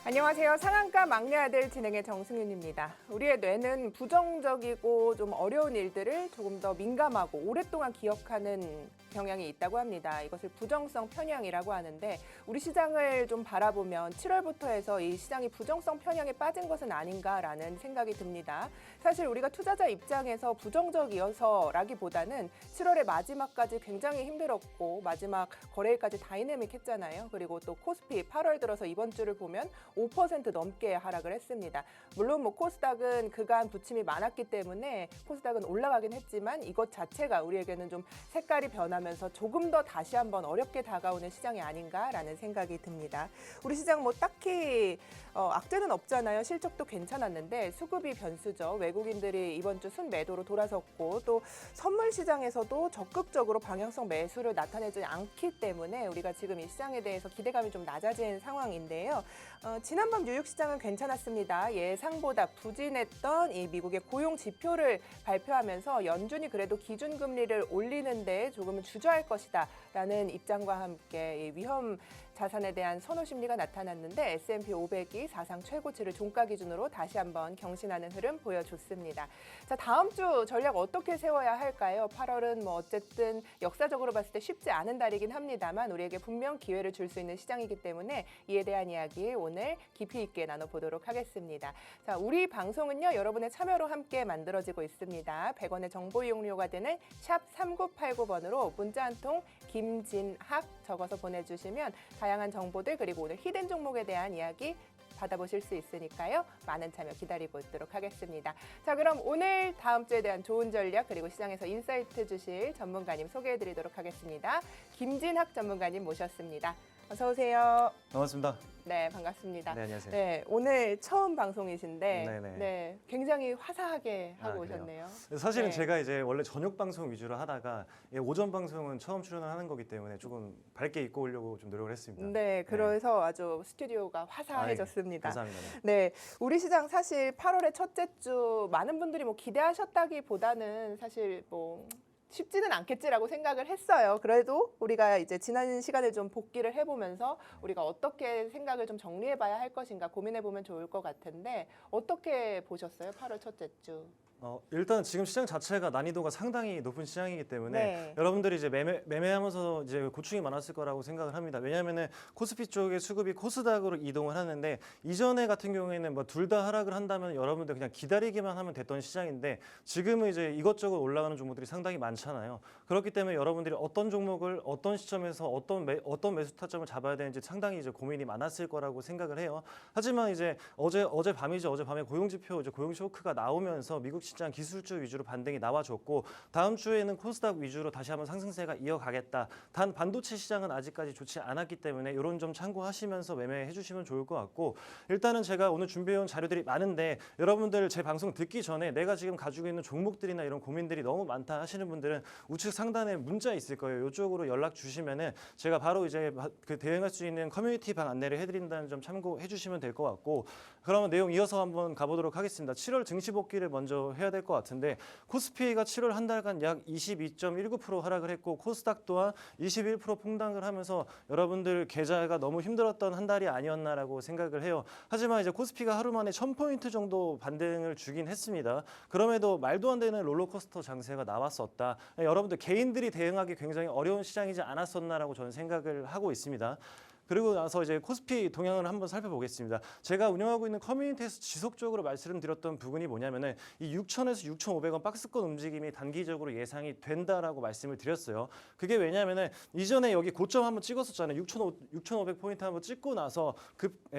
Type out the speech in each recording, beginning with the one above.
안녕하세요. 상한가 막내 아들 진행의 정승윤입니다. 우리의 뇌는 부정적이고 좀 어려운 일들을 조금 더 민감하고 오랫동안 기억하는 경향이 있다고 합니다. 이것을 부정성 편향이라고 하는데 우리 시장을 좀 바라보면 7월부터 해서 이 시장이 부정성 편향에 빠진 것은 아닌가라는 생각이 듭니다. 사실 우리가 투자자 입장에서 부정적이어서라기보다는 7월의 마지막까지 굉장히 힘들었고 마지막 거래일까지 다이내믹했잖아요. 그리고 또 코스피 8월 들어서 이번 주를 보면 5% 넘게 하락을 했습니다. 물론 코스닥은 그간 부침이 많았기 때문에 코스닥은 올라가긴 했지만 이것 자체가 우리에게는 좀 색깔이 변하면서 조금 더 다시 한번 어렵게 다가오는 시장이 아닌가라는 생각이 듭니다. 우리 시장 딱히 악재는 없잖아요. 실적도 괜찮았는데 수급이 변수죠. 외국인들이 이번 주 순매도로 돌아섰고 또 선물 시장에서도 적극적으로 방향성 매수를 나타내지 않기 때문에 우리가 지금 이 시장에 대해서 기대감이 좀 낮아진 상황인데요. 지난밤 뉴욕 시장은 괜찮았습니다. 예상보다 부진했던 이 미국의 고용 지표를 발표하면서 연준이 그래도 기준금리를 올리는 데 조금은 주저할 것이다라는 입장과 함께 이 위험 자산에 대한 선호 심리가 나타났는데 S&P 500이 사상 최고치를 종가 기준으로 다시 한번 경신하는 흐름 보여줬습니다. 자, 다음 주 전략 어떻게 세워야 할까요? 8월은 어쨌든 역사적으로 봤을 때 쉽지 않은 달이긴 합니다만 우리에게 분명 기회를 줄 수 있는 시장이기 때문에 이에 대한 이야기 오늘 깊이 있게 나눠보도록 하겠습니다. 자, 우리 방송은요, 여러분의 참여로 함께 만들어지고 있습니다. 100원의 정보 이용료가 되는 샵 3989번으로 문자 한 통 김진학 적어서 보내주시면 다양한 정보들 그리고 오늘 히든 종목에 대한 이야기 받아보실 수 있으니까요. 많은 참여 기다리고 있도록 하겠습니다. 자, 그럼 오늘 다음 주에 대한 좋은 전략 그리고 시장에서 인사이트 주실 전문가님 소개해드리도록 하겠습니다. 김진학 전문가님 모셨습니다. 어서 오세요. 반갑습니다. 네, 반갑습니다. 네, 안녕하세요. 네, 오늘 처음 방송이신데 네네. 네, 굉장히 화사하게 하고 오셨네요. 사실은 네. 제가 이제 원래 저녁 방송 위주로 하다가 오전 방송은 처음 출연을 하는 거기 때문에 조금 밝게 입고 오려고 좀 노력을 했습니다. 네, 그래서 아주 스튜디오가 화사해졌습니다. 감사합니다. 네, 우리 시장 사실 8월의 첫째 주 많은 분들이 기대하셨다기보다는 사실 쉽지는 않겠지라고 생각을 했어요. 그래도 우리가 이제 지난 시간을 좀 복기를 해보면서 우리가 어떻게 생각을 좀 정리해봐야 할 것인가 고민해보면 좋을 것 같은데 어떻게 보셨어요? 8월 첫째 주. 일단 지금 시장 자체가 난이도가 상당히 높은 시장이기 때문에 네. 여러분들이 이제 매매하면서 이제 고충이 많았을 거라고 생각을 합니다. 왜냐하면은 코스피 쪽의 수급이 코스닥으로 이동을 하는데 이전에 같은 경우에는 둘 다 하락을 한다면 여러분들 그냥 기다리기만 하면 됐던 시장인데 지금은 이제 이것저것 올라가는 종목들이 상당히 많잖아요. 그렇기 때문에 여러분들이 어떤 종목을 어떤 시점에서 어떤 매수 타점을 잡아야 되는지 상당히 이제 고민이 많았을 거라고 생각을 해요. 하지만 이제 어젯밤이죠. 어젯밤에 고용지표 고용 쇼크가 나오면서 미국 시장 기술주 위주로 반등이 나와줬고 다음 주에는 코스닥 위주로 다시 한번 상승세가 이어가겠다. 단 반도체 시장은 아직까지 좋지 않았기 때문에 이런 점 참고하시면서 매매해 주시면 좋을 것 같고 일단은 제가 오늘 준비해온 자료들이 많은데 여러분들 제 방송 듣기 전에 내가 지금 가지고 있는 종목들이나 이런 고민들이 너무 많다 하시는 분들은 우측 상단에 문자 있을 거예요. 이쪽으로 연락 주시면은 제가 바로 이제 그 대응할 수 있는 커뮤니티 방 안내를 해드린다는 점 참고해 주시면 될 것 같고 그러면 내용 이어서 한번 가보도록 하겠습니다. 7월 증시 복귀를 먼저 해야 될 것 같은데 코스피가 7월 한 달간 약 22.19% 하락을 했고 코스닥 또한 21% 폭락을 하면서 여러분들 계좌가 너무 힘들었던 한 달이 아니었나라고 생각을 해요. 하지만 이제 코스피가 하루 만에 1000포인트 정도 반등을 주긴 했습니다. 그럼에도 말도 안 되는 롤러코스터 장세가 나왔었다. 여러분들 개인들이 대응하기 굉장히 어려운 시장이지 않았었나라고 저는 생각을 하고 있습니다. 그리고 나서 이제 코스피 동향을 한번 살펴보겠습니다. 제가 운영하고 있는 커뮤니티에서 지속적으로 말씀드렸던 부분이 뭐냐면은 이 6,000에서 6,500원 박스권 움직임이 단기적으로 예상이 된다라고 말씀을 드렸어요. 그게 왜냐면은 이전에 여기 고점 한번 찍었었잖아요. 6,500포인트 한번 찍고 나서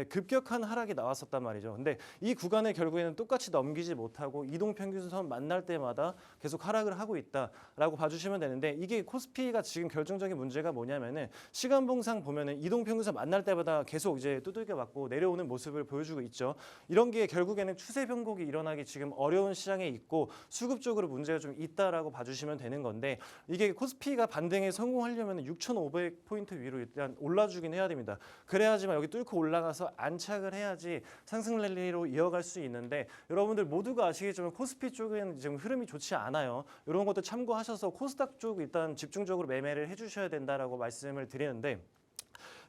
급격한 하락이 나왔었단 말이죠. 근데 이 구간을 결국에는 똑같이 넘기지 못하고 이동평균선 만날 때마다 계속 하락을 하고 있다라고 봐주시면 되는데 이게 코스피가 지금 결정적인 문제가 뭐냐면은 시간봉상 보면은 이동평균선 만날 때마다 계속 이제 두들겨 맞고 내려오는 모습을 보여주고 있죠. 이런 게 결국에는 추세 변곡이 일어나기 지금 어려운 시장에 있고 수급적으로 문제가 좀 있다라고 봐주시면 되는 건데 이게 코스피가 반등에 성공하려면 6,500포인트 위로 일단 올라주긴 해야 됩니다. 그래야지만 여기 뚫고 올라가서 안착을 해야지 상승 랠리로 이어갈 수 있는데 여러분들 모두가 아시겠지만 코스피 쪽에는 지금 흐름이 좋지 않아요. 이런 것도 참고하셔서 코스닥 쪽 일단 집중적으로 매매를 해주셔야 된다라고 말씀을 드리는데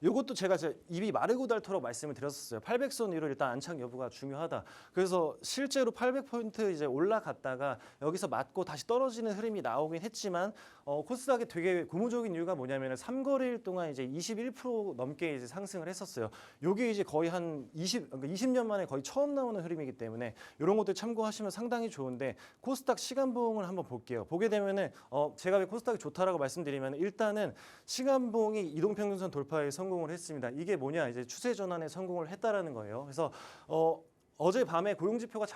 이것도 제가 입이 마르고 닳도록 말씀을 드렸었어요. 800선 위로 일단 안착 여부가 중요하다. 그래서 실제로 800포인트 이제 올라갔다가 여기서 맞고 다시 떨어지는 흐름이 나오긴 했지만 코스닥이 되게 고무적인 이유가 뭐냐면 삼거래일 동안 이제 21% 넘게 이제 상승을 했었어요. 요게 이제 거의 한 20년 만에 거의 처음 나오는 흐름이기 때문에 이런 것들 참고하시면 상당히 좋은데 코스닥 시간봉을 한번 볼게요. 보게 되면은 제가 왜 코스닥이 좋다라고 말씀드리면 일단은 시간봉이 이동평균선 돌파에 성공을 했습니다. 이게 뭐냐 이제 추세 전환에 성공을 했다라는 거예요. 그래서 어젯밤에 고용지표가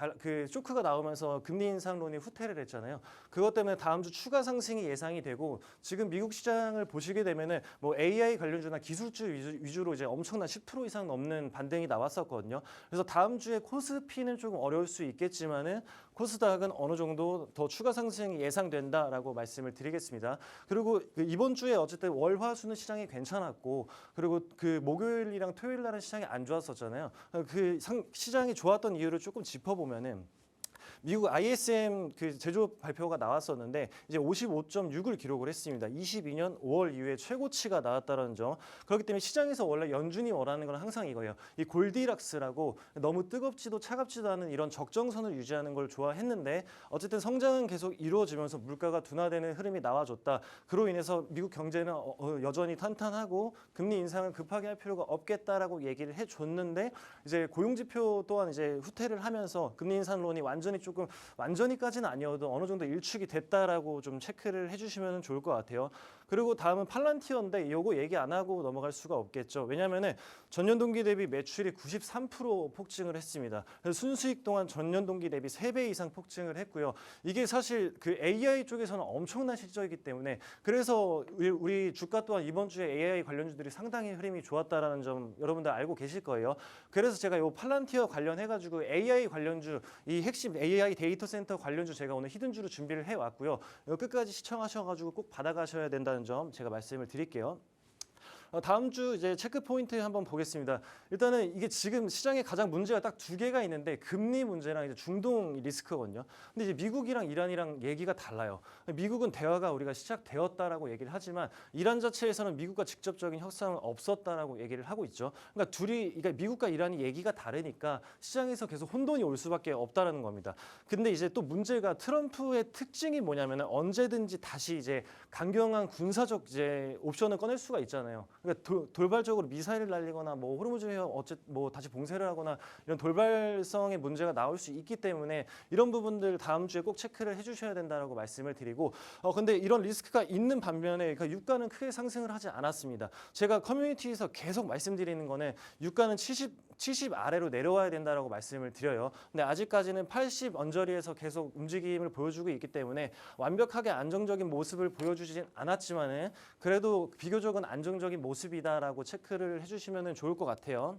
쇼크가 나오면서 금리 인상론이 후퇴를 했잖아요. 그것 때문에 다음 주 추가 상승이 예상이 되고 지금 미국 시장을 보시게 되면은 뭐 AI 관련주나 기술주 위주로 이제 엄청난 10% 이상 넘는 반등이 나왔었거든요. 그래서 다음 주에 코스피는 조금 어려울 수 있겠지만은 코스닥은 어느 정도 더 추가 상승이 예상된다라고 말씀을 드리겠습니다. 그리고 이번 주에 어쨌든 월화수는 시장이 괜찮았고 그리고 그 목요일이랑 토요일 날은 시장이 안 좋았었잖아요. 시장이 좋았던 이유를 조금 짚어보면은 미국 ISM 그 제조업 발표가 나왔었는데 이제 55.6을 기록을 했습니다. 22년 5월 이후에 최고치가 나왔다는 점. 그렇기 때문에 시장에서 원래 연준이 원하는 건 항상 이거예요. 이 골디락스라고 너무 뜨겁지도 차갑지도 않은 이런 적정선을 유지하는 걸 좋아했는데 어쨌든 성장은 계속 이루어지면서 물가가 둔화되는 흐름이 나와줬다. 그로 인해서 미국 경제는 여전히 탄탄하고 금리 인상을 급하게 할 필요가 없겠다라고 얘기를 해줬는데 이제 고용지표 또한 이제 후퇴를 하면서 금리 인상론이 조금 완전히까지는 아니어도 어느 정도 일축이 됐다라고 좀 체크를 해주시면 좋을 것 같아요. 그리고 다음은 팔란티어인데 이거 얘기 안 하고 넘어갈 수가 없겠죠. 왜냐하면 전년 동기 대비 매출이 93% 폭증을 했습니다. 그래서 순수익 동안 전년 동기 대비 3배 이상 폭증을 했고요. 이게 사실 그 AI 쪽에서는 엄청난 실적이기 때문에 그래서 우리 주가 또한 이번 주에 AI 관련주들이 상당히 흐름이 좋았다라는 점 여러분들 알고 계실 거예요. 그래서 제가 이 팔란티어 관련해가지고 AI 관련주 이 핵심 AI 데이터 센터 관련주 제가 오늘 히든주로 준비를 해왔고요. 끝까지 시청하셔가지고 꼭 받아가셔야 된다는 점 제가 말씀을 드릴게요. 다음 주 이제 체크 포인트 한번 보겠습니다. 일단은 이게 지금 시장에 가장 문제가 딱 2개가 있는데 금리 문제랑 이제 중동 리스크거든요. 근데 이제 미국이랑 이란이랑 얘기가 달라요. 미국은 대화가 우리가 시작되었다라고 얘기를 하지만 이란 자체에서는 미국과 직접적인 협상은 없었다라고 얘기를 하고 있죠. 그러니까 미국과 이란이 얘기가 다르니까 시장에서 계속 혼돈이 올 수밖에 없다라는 겁니다. 근데 이제 또 문제가 트럼프의 특징이 뭐냐면은 언제든지 다시 이제 강경한 군사적 이제 옵션을 꺼낼 수가 있잖아요. 그러니까 돌발적으로 미사일을 날리거나 뭐 호르무즈 해협 뭐 다시 봉쇄를 하거나 이런 돌발성의 문제가 나올 수 있기 때문에 이런 부분들 다음 주에 꼭 체크를 해주셔야 된다라고 말씀을 드리고 근데 이런 리스크가 있는 반면에 그러니까 유가는 크게 상승을 하지 않았습니다. 제가 커뮤니티에서 계속 말씀드리는 거는 유가는 70 아래로 내려와야 된다라고 말씀을 드려요. 근데 아직까지는 80 언저리에서 계속 움직임을 보여주고 있기 때문에 완벽하게 안정적인 모습을 보여주진 않았지만은 그래도 비교적은 안정적인 모습이다라고 체크를 해주시면 좋을 것 같아요.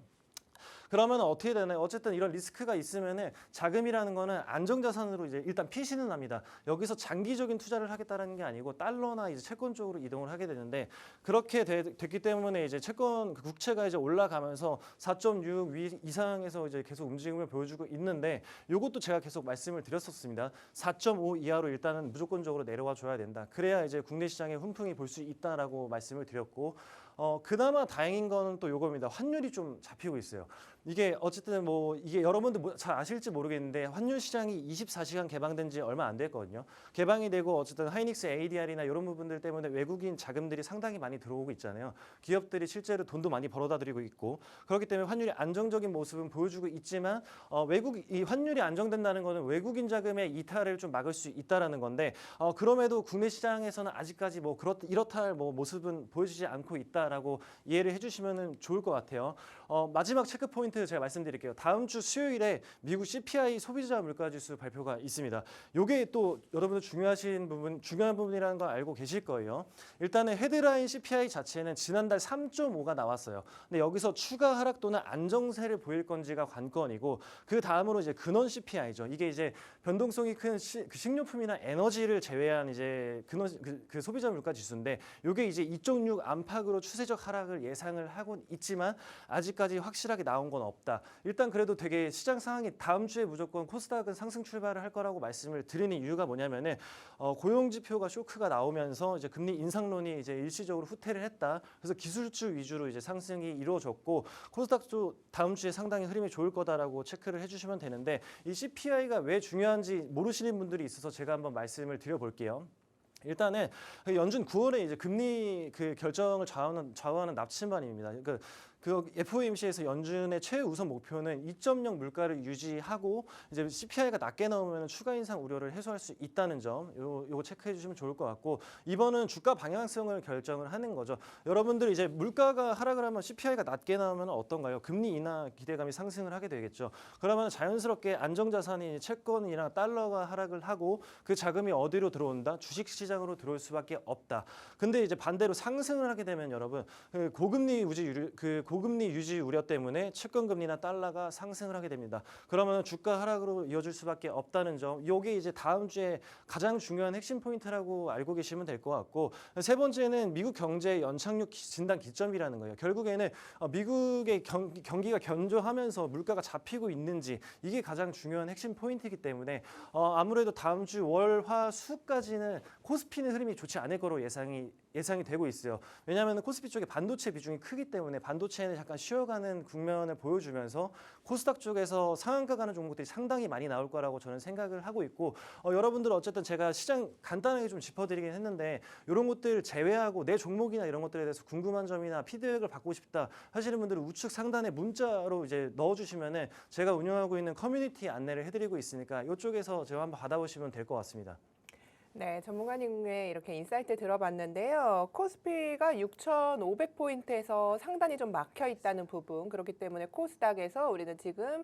그러면 어떻게 되나요? 어쨌든 이런 리스크가 있으면은 자금이라는 거는 안정자산으로 이제 일단 피신은 합니다. 여기서 장기적인 투자를 하겠다라는 게 아니고 달러나 이제 채권 쪽으로 이동을 하게 되는데 그렇게 됐기 때문에 이제 채권 국채가 이제 올라가면서 4.6 이상에서 이제 계속 움직임을 보여주고 있는데 이것도 제가 계속 말씀을 드렸었습니다. 4.5 이하로 일단은 무조건적으로 내려와 줘야 된다. 그래야 이제 국내 시장에 훈풍이 볼 수 있다라고 말씀을 드렸고 그나마 다행인 거는 또 요겁니다. 환율이 좀 잡히고 있어요. 이게 어쨌든 뭐 이게 여러분들 잘 아실지 모르겠는데 환율 시장이 24시간 개방된 지 얼마 안 됐거든요. 개방이 되고 어쨌든 하이닉스 ADR이나 이런 부분들 때문에 외국인 자금들이 상당히 많이 들어오고 있잖아요. 기업들이 실제로 돈도 많이 벌어다 들이고 있고 그렇기 때문에 환율이 안정적인 모습은 보여주고 있지만 이 환율이 안정된다는 거는 외국인 자금의 이탈을 좀 막을 수 있다라는 건데 그럼에도 국내 시장에서는 아직까지 뭐 이렇다 할 뭐 모습은 보여주지 않고 있다라고 이해를 해주시면 좋을 것 같아요. 마지막 체크 포인트 제가 말씀드릴게요. 다음 주 수요일에 미국 CPI 소비자 물가지수 발표가 있습니다. 이게 또 여러분들 중요한 부분이라는 걸 알고 계실 거예요. 일단은 헤드라인 CPI 자체는 지난달 3.5가 나왔어요. 근데 여기서 추가 하락 또는 안정세를 보일 건지가 관건이고 그 다음으로 이제 근원 CPI죠. 이게 이제 변동성이 큰 식료품이나 에너지를 제외한 이제 그 소비자 물가 지수인데 이게 이제 2.6 안팎으로 추세 추세적 하락을 예상을 하고 있지만 아직까지 확실하게 나온 건 없다. 일단 그래도 되게 시장 상황이 다음 주에 무조건 코스닥은 상승 출발을 할 거라고 말씀을 드리는 이유가 뭐냐면은 고용 지표가 쇼크가 나오면서 이제 금리 인상론이 이제 일시적으로 후퇴를 했다. 그래서 기술주 위주로 이제 상승이 이루어졌고 코스닥도 다음 주에 상당히 흐름이 좋을 거다라고 체크를 해주시면 되는데 이 CPI가 왜 중요한지 모르시는 분들이 있어서 제가 한번 말씀을 드려볼게요. 일단은 연준 9월에 이제 금리 그 결정을 좌우하는 나침반입니다. 그 FOMC에서 연준의 최우선 목표는 2.0 물가를 유지하고 이제 CPI가 낮게 나오면 추가 인상 우려를 해소할 수 있다는 점, 요거 체크해 주시면 좋을 것 같고 이번은 주가 방향성을 결정을 하는 거죠. 여러분들 이제 물가가 하락을 하면 CPI가 낮게 나오면 어떤가요? 금리 인하 기대감이 상승을 하게 되겠죠. 그러면 자연스럽게 안정자산인 채권이나 달러가 하락을 하고 그 자금이 어디로 들어온다? 주식 시장으로 들어올 수밖에 없다. 근데 이제 반대로 상승을 하게 되면 여러분 고금리 유지 우려 때문에 채권 금리나 달러가 상승을 하게 됩니다. 그러면 주가 하락으로 이어질 수밖에 없다는 점. 이게 이제 다음 주에 가장 중요한 핵심 포인트라고 알고 계시면 될 것 같고 세 번째는 미국 경제 연착륙 진단 기점이라는 거예요. 결국에는 미국의 경기가 견조하면서 물가가 잡히고 있는지 이게 가장 중요한 핵심 포인트이기 때문에 아무래도 다음 주 월, 화, 수까지는 코스피는 흐름이 좋지 않을 거로 예상이 되고 있어요. 왜냐하면 코스피 쪽에 반도체 비중이 크기 때문에 반도체는 잠깐 쉬어가는 국면을 보여주면서 코스닥 쪽에서 상한가 가는 종목들이 상당히 많이 나올 거라고 저는 생각을 하고 있고 여러분들 어쨌든 제가 시장 간단하게 좀 짚어드리긴 했는데 이런 것들 제외하고 내 종목이나 이런 것들에 대해서 궁금한 점이나 피드백을 받고 싶다 하시는 분들은 우측 상단에 문자로 이제 넣어주시면은 제가 운영하고 있는 커뮤니티 안내를 해드리고 있으니까 이쪽에서 제가 한번 받아보시면 될 것 같습니다. 네, 전문가님의 이렇게 인사이트 들어봤는데요. 코스피가 6,500포인트에서 상단이 좀 막혀 있다는 부분, 그렇기 때문에 코스닥에서 우리는 지금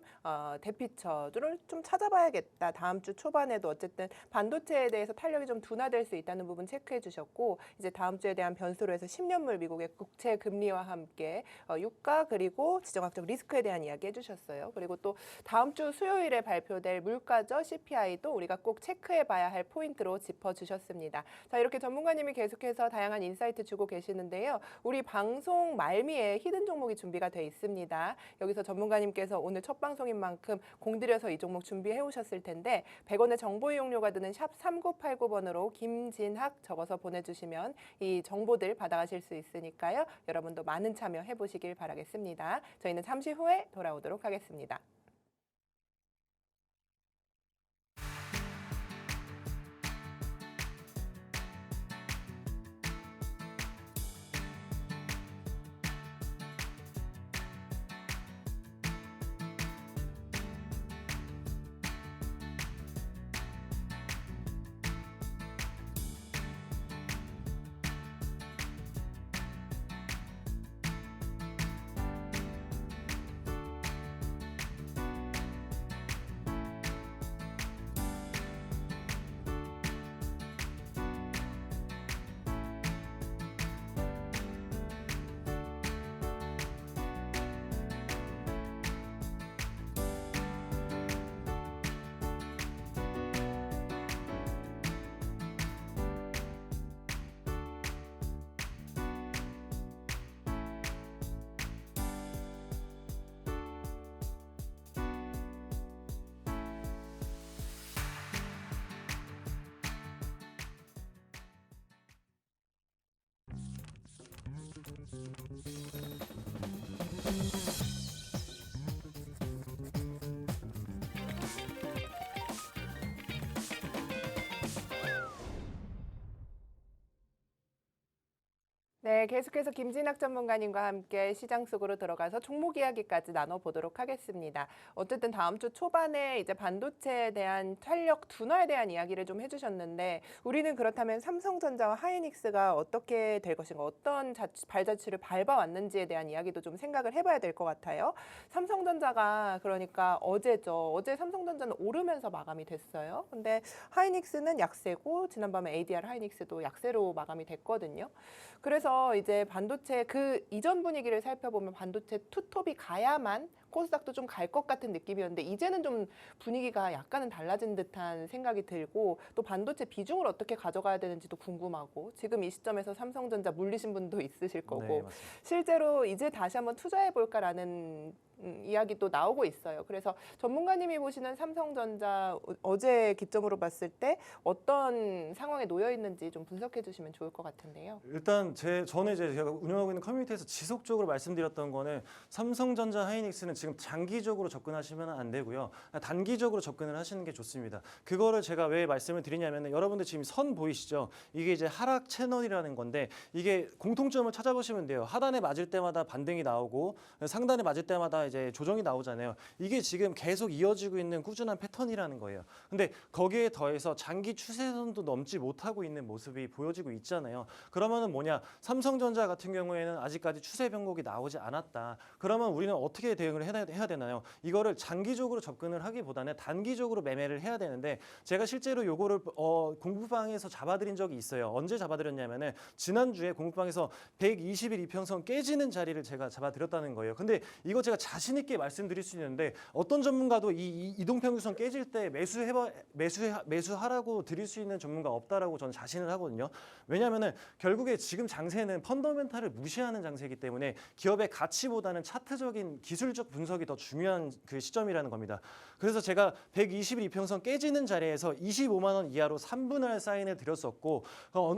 대피처를 좀 찾아봐야겠다. 다음 주 초반에도 어쨌든 반도체에 대해서 탄력이 좀 둔화될 수 있다는 부분 체크해 주셨고, 이제 다음 주에 대한 변수로 해서 10년물 미국의 국채 금리와 함께 유가 그리고 지정학적 리스크에 대한 이야기 해주셨어요. 그리고 또 다음 주 수요일에 발표될 물가죠, CPI도 우리가 꼭 체크해 봐야 할 포인트로 짚어주셨습니다. 자, 이렇게 전문가님이 계속해서 다양한 인사이트 주고 계시는데요. 우리 방송 말미에 히든 종목이 준비가 돼 있습니다. 여기서 전문가님께서 오늘 첫 방송인 만큼 공들여서 이 종목 준비해 오셨을 텐데 100원의 정보 이용료가 드는 샵 3989번으로 김진학 적어서 보내주시면 이 정보들 받아가실 수 있으니까요. 여러분도 많은 참여해 보시길 바라겠습니다. 저희는 잠시 후에 돌아오도록 하겠습니다. 네, 계속해서 김진학 전문가님과 함께 시장 속으로 들어가서 종목 이야기까지 나눠보도록 하겠습니다. 어쨌든 다음 주 초반에 이제 반도체에 대한 탄력 둔화에 대한 이야기를 좀 해주셨는데 우리는 그렇다면 삼성전자와 하이닉스가 어떻게 될 것인가, 어떤 발자취를 밟아왔는지에 대한 이야기도 좀 생각을 해봐야 될 것 같아요. 삼성전자가 그러니까 어제죠. 어제 삼성전자는 오르면서 마감이 됐어요. 근데 하이닉스는 약세고 지난밤에 ADR 하이닉스도 약세로 마감이 됐거든요. 그래서 오히려 이제 반도체 그 이전 분위기를 살펴보면 반도체 투톱이 가야만 코스닥도 좀 갈 것 같은 느낌이었는데 이제는 좀 분위기가 약간은 달라진 듯한 생각이 들고 또 반도체 비중을 어떻게 가져가야 되는지도 궁금하고 지금 이 시점에서 삼성전자 물리신 분도 있으실 거고 네, 맞습니다. 실제로 이제 다시 한번 투자해 볼까라는 이야기도 나오고 있어요. 그래서 전문가님이 보시는 삼성전자 어제 기점으로 봤을 때 어떤 상황에 놓여 있는지 좀 분석해 주시면 좋을 것 같은데요. 일단 저는 이제 제가 운영하고 있는 커뮤니티에서 지속적으로 말씀드렸던 거는 삼성전자, 하이닉스는 지금 장기적으로 접근하시면 안 되고요. 단기적으로 접근을 하시는 게 좋습니다. 그거를 제가 왜 말씀을 드리냐면 여러분들 지금 선 보이시죠? 이게 이제 하락 채널이라는 건데 이게 공통점을 찾아보시면 돼요. 하단에 맞을 때마다 반등이 나오고 상단에 맞을 때마다 이제 조정이 나오잖아요. 이게 지금 계속 이어지고 있는 꾸준한 패턴이라는 거예요. 근데 거기에 더해서 장기 추세선도 넘지 못하고 있는 모습이 보여지고 있잖아요. 그러면은 뭐냐? 삼성전자 같은 경우에는 아직까지 추세 변곡이 나오지 않았다. 그러면 우리는 어떻게 대응을 해야 되나요? 이거를 장기적으로 접근을 하기보다는 단기적으로 매매를 해야 되는데 제가 실제로 요거를 공부방에서 잡아드린 적이 있어요. 언제 잡아드렸냐면은 지난주에 공부방에서 120일 이평선 깨지는 자리를 제가 잡아드렸다는 거예요. 근데 이거 제가 자신 있게 말씀드릴 수 있는데 어떤 전문가도 이 이동평균선 깨질 때 매수하라고 드릴 수 있는 전문가 없다라고 저는 자신을 하거든요. 왜냐하면은 결국에 지금 장세는 펀더멘탈을 무시하는 장세이기 때문에 기업의 가치보다는 차트적인 기술적 분석이 더 중요한 그 시점이라는 겁니다. 그래서 제가 120일 이평선 깨지는 자리에서 25만 원 이하로 3분할 사인을 드렸었고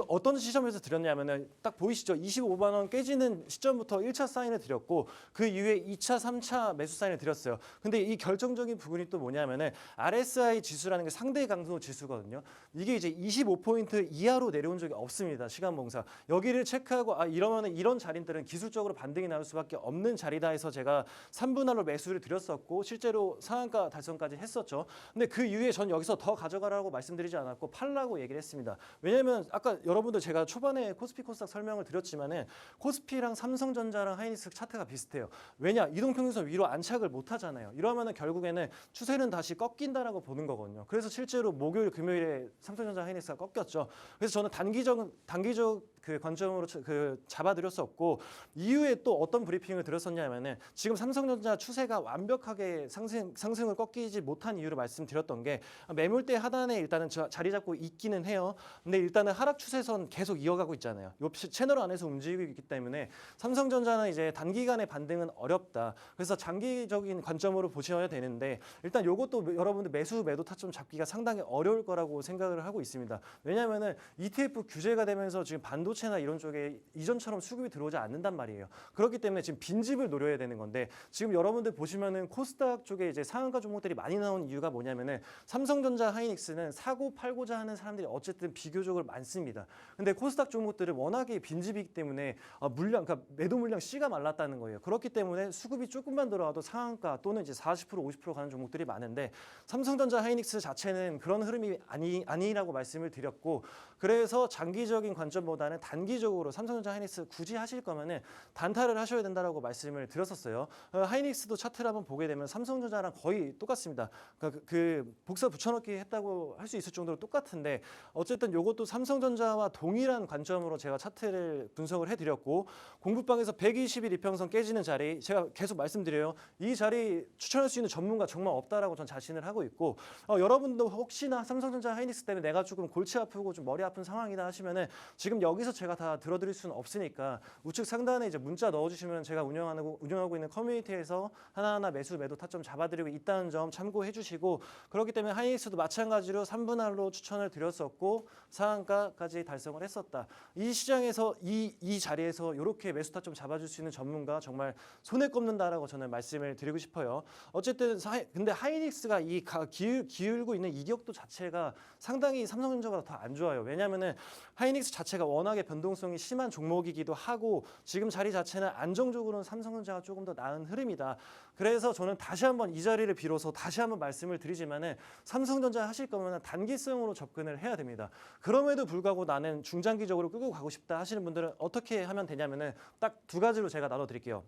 어떤 시점에서 드렸냐면은 딱 보이시죠? 25만 원 깨지는 시점부터 1차 사인을 드렸고 그 이후에 2차, 3차 매수 사인을 드렸어요. 근데 이 결정적인 부분이 또 뭐냐면은 RSI 지수라는 게 상대 강도 지수거든요. 이게 이제 25포인트 이하로 내려온 적이 없습니다. 시간봉사. 여기를 체크하고 이러면은 이런 자리들은 기술적으로 반등이 나올 수밖에 없는 자리다 해서 제가 3분할로 매수를 드렸었고 실제로 상한가 달성까지 했었죠. 근데 그 이후에 전 여기서 더 가져가라고 말씀드리지 않았고 팔라고 얘기를 했습니다. 왜냐하면 아까 여러분들 제가 초반에 코스피 코스닥 설명을 드렸지만은 코스피랑 삼성전자랑 하이닉스 차트가 비슷해요. 왜냐? 이동평균선 위로 안착을 못 하잖아요. 이러면은 결국에는 추세는 다시 꺾인다라고 보는 거거든요. 그래서 실제로 목요일, 금요일에 삼성전자, 하이닉스가 꺾였죠. 그래서 저는 단기적 그 관점으로 그 잡아드렸었고 이후에 또 어떤 브리핑을 드렸었냐면은 지금 삼성전자 추세가 완벽하게 상승을 꺾이지 못한 이유를 말씀드렸던 게 매물대 하단에 일단은 자리 잡고 있기는 해요. 근데 일단은 하락 추세선 계속 이어가고 있잖아요. 이 채널 안에서 움직이고 있기 때문에 삼성전자는 이제 단기간의 반등은 어렵다. 그래서 장기적인 관점으로 보셔야 되는데 일단 이것도 여러분들 매수 매도 타점 잡기가 상당히 어려울 거라고 생각을 하고 있습니다. 왜냐하면은 ETF 규제가 되면서 지금 반도체나 이런 쪽에 이전처럼 수급이 들어오지 않는단 말이에요. 그렇기 때문에 지금 빈집을 노려야 되는 건데 지금 여러분들 보시면은 코스닥 쪽에 이제 상한가 종목들이 많이 나온 이유가 뭐냐면은 삼성전자, 하이닉스는 사고 팔고자 하는 사람들이 어쨌든 비교적으로 많습니다. 근데 코스닥 종목들은 워낙에 빈집이기 때문에 그러니까 매도 물량 C가 말랐다는 거예요. 그렇기 때문에 수급이 조금만 들어와도 상한가 또는 이제 40% 50% 가는 종목들이 많은데 삼성전자, 하이닉스 자체는 그런 흐름이 아니라고 말씀을 드렸고 그래서 장기적인 관점보다는 단기적으로 삼성전자, 하이닉스 굳이 하실 거면은 단타를 하셔야 된다라고 말씀을 드렸었어요. 하이닉스도 차트를 한번 보게 되면 삼성전자랑 거의 똑같습니다. 그 복사 붙여넣기 했다고 할 수 있을 정도로 똑같은데 어쨌든 이것도 삼성전자와 동일한 관점으로 제가 차트를 분석을 해드렸고 공부방에서 120일 이평선 깨지는 자리 제가 계속 말씀드려요. 이 자리 추천할 수 있는 전문가 정말 없다라고 전 자신을 하고 있고 여러분도 혹시나 삼성전자, 하이닉스 때문에 내가 조금 골치 아프고 좀 머리 아픈 상황이다 하시면은 지금 여기서 제가 다 들어드릴 수는 없으니까 우측 상단에 이제 문자 넣어주시면 제가 운영하고 있는 커뮤니티에서 하나하나 매수 매도 타점 잡아드리고 있다는 점 참고해 주시고 그렇기 때문에 하이닉스도 마찬가지로 3분할로 추천을 드렸었고 상한가까지 달성을 했었다. 이 시장에서 이 자리에서 이렇게 매수 타점 잡아줄 수 있는 전문가 정말 손에 꼽는다라고 저는 말씀을 드리고 싶어요. 어쨌든 근데 하이닉스가 이 기울고 있는 이격도 자체가 상당히 삼성전자보다 더 안 좋아요. 왜냐하면은 하이닉스 자체가 워낙에 변동성이 심한 종목이기도 하고 지금 자리 자체는 안정적으로는 삼성전자가 조금 더 나은 흐름이다. 그래서 저는 다시 한번 이 자리를 빌어서 다시 한번 말씀을 드리지만은 삼성전자 하실 거면 단기성으로 접근을 해야 됩니다. 그럼에도 불구하고 나는 중장기적으로 끌고 가고 싶다 하시는 분들은 어떻게 하면 되냐면은 딱 두 가지로 제가 나눠 드릴게요.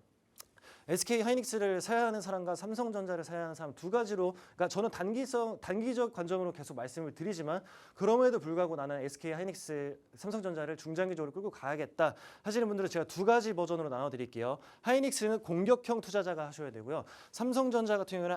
SK 하이닉스를 사야 하는 사람과 삼성전자를 사야 하는 사람 두 가지로, 그러니까 저는 단기적 관점으로 계속 말씀을 드리지만 그럼에도 불구하고 나는 SK 하이닉스, 삼성전자를 중장기적으로 끌고 가야겠다 하시는 분들은 제가 두 가지 버전으로 나눠드릴게요. 하이닉스는 공격형 투자자가 하셔야 되고요. 삼성전자 같은 경우는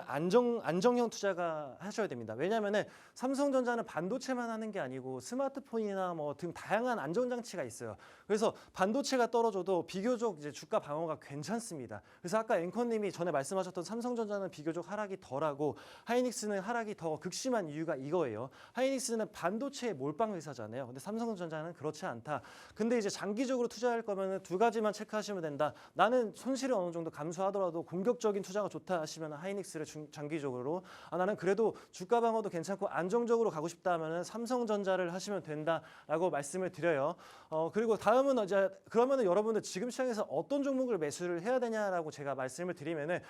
안정형 투자가 하셔야 됩니다. 왜냐하면은 삼성전자는 반도체만 하는 게 아니고 스마트폰이나 뭐 등 다양한 안전장치가 있어요. 그래서 반도체가 떨어져도 비교적 이제 주가 방어가 괜찮습니다. 그래서 아까 앵커님이 전에 말씀하셨던 삼성전자는 비교적 하락이 덜하고 하이닉스는 하락이 더 극심한 이유가 이거예요. 하이닉스는 반도체의 몰빵 회사잖아요. 근데 삼성전자는 그렇지 않다. 근데 이제 장기적으로 투자할 거면 두 가지만 체크하시면 된다. 나는 손실이 어느 정도 감소하더라도 공격적인 투자가 좋다 하시면 하이닉스를 장기적으로, 나는 그래도 주가 방어도 괜찮고 안정적으로 가고 싶다 하면 삼성전자를 하시면 된다라고 말씀을 드려요. 그리고 다음은 이제 그러면은 여러분들 지금 시장에서 어떤 종목을 매수를 해야 되냐라고 제가 말씀을 드리면은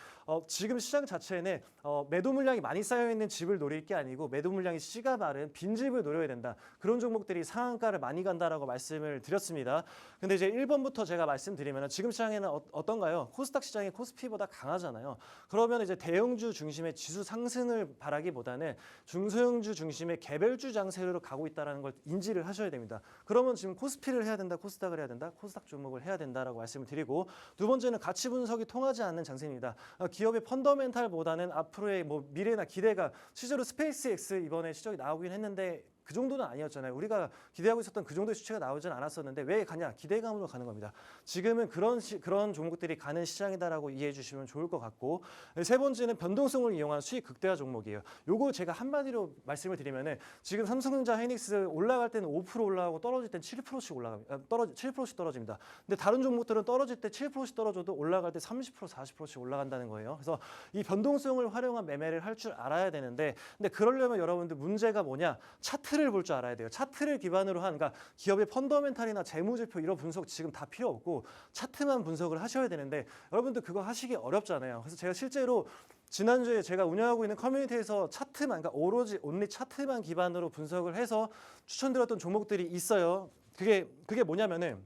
지금 시장 자체는 매도 물량이 많이 쌓여 있는 집을 노릴 게 아니고 매도 물량이 씨가 마른 빈집을 노려야 된다. 그런 종목들이 상한가를 많이 간다라고 말씀을 드렸습니다. 근데 이제 1번부터 제가 말씀드리면은 지금 시장에는 어떤가요? 코스닥 시장이 코스피보다 강하잖아요. 그러면 이제 대형주 중심의 지수 상승을 바라기보다는 중소형주 중심의 개별주 장세로 가고 있다는 걸 인지를 하셔야 됩니다. 그러면 지금 코스피를 해야 된다, 코스닥을 해야 된다, 코스닥 종목을 해야 된다라고 말씀을 드리고, 두 번째는 가치 분석이 통하지 않는 장세입니다. 기업의 펀더멘탈보다는 앞으로의 뭐 미래나 기대가, 실제로 스페이스X 이번에 시적이 나오긴 했는데 그 정도는 아니었잖아요. 우리가 기대하고 있었던 그 정도의 수치가 나오진 않았었는데 왜 가냐? 기대감으로 가는 겁니다. 지금은 그런 종목들이 가는 시장이다라고 이해해 주시면 좋을 것 같고, 세 번째는 변동성을 이용한 수익 극대화 종목이에요. 요거 제가 한마디로 말씀을 드리면은 지금 삼성전자, 하이닉스 올라갈 때는 5% 올라가고 떨어질 땐 7%씩 올라갑니다. 7%씩 떨어집니다. 근데 다른 종목들은 떨어질 때 7%씩 떨어져도 올라갈 때 30%, 40%씩 올라간다는 거예요. 그래서 이 변동성을 활용한 매매를 할 줄 알아야 되는데, 근데 그러려면 여러분들 문제가 뭐냐? 차트를 볼 줄 알아야 돼요. 차트를 기반으로 한, 그러니까 기업의 펀더멘탈이나 재무제표 이런 분석 지금 다 필요 없고 차트만 분석을 하셔야 되는데 여러분들 그거 하시기 어렵잖아요. 그래서 제가 실제로 지난주에 제가 운영하고 있는 커뮤니티에서 차트만, 그러니까 오로지 온리 차트만 기반으로 분석을 해서 추천드렸던 종목들이 있어요. 그게 뭐냐면은,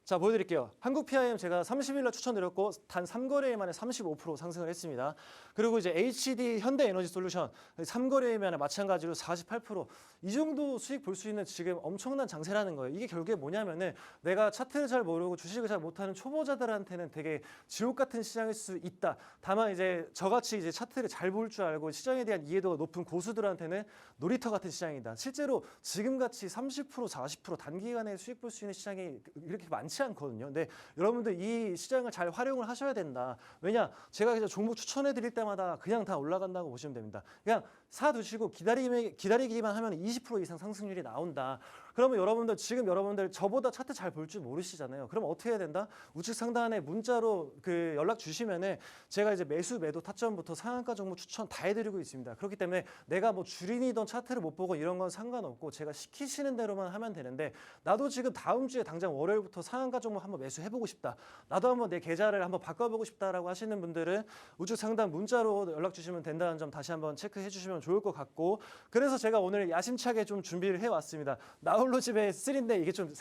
자, 보여드릴게요. 한국 PIM 제가 30일 날 추천드렸고 단 3거래일 만에 35% 상승을 했습니다. 그리고 이제 HD 현대에너지솔루션 3거래일 만에 마찬가지로 48%. 이 정도 수익 볼 수 있는 지금 엄청난 장세라는 거예요. 이게 결국에 뭐냐면은 내가 차트를 잘 모르고 주식을 잘 못하는 초보자들한테는 되게 지옥 같은 시장일 수 있다. 다만 이제 저같이 이제 차트를 잘 볼 줄 알고 시장에 대한 이해도가 높은 고수들한테는 놀이터 같은 시장이다. 실제로 지금같이 30%, 40% 단기간에 수익 볼 수 있는 시장이 이렇게 많지 않거든요. 근데 여러분들 이 시장을 잘 활용을 하셔야 된다. 왜냐? 제가 이제 종목 추천해 드릴 때마다 그냥 다 올라간다고 보시면 됩니다. 그냥 사두시고 기다리기만 하면 20% 이상 상승률이 나온다. 그러면 여러분들 지금 여러분들 저보다 차트 잘 볼 줄 모르시잖아요. 그럼 어떻게 해야 된다? 우측 상단에 문자로 그 연락 주시면은 제가 이제 매수 매도 타점부터 상한가 종목 추천 다 해드리고 있습니다. 그렇기 때문에 내가 뭐 주린이던 차트를 못 보고 이런 건 상관없고 제가 시키시는 대로만 하면 되는데, 나도 지금 다음 주에 당장 월요일부터 상한가 종목 한번 매수해보고 싶다. 나도 한번 내 계좌를 한번 바꿔보고 싶다라고 하시는 분들은 우측 상단 문자로 연락 주시면 된다는 점 다시 한번 체크해 주시면 좋을 것 같고, 그래서 제가 오늘 야심차게 좀 준비를 해왔습니다. 나홀로 집에 3인데 이게 좀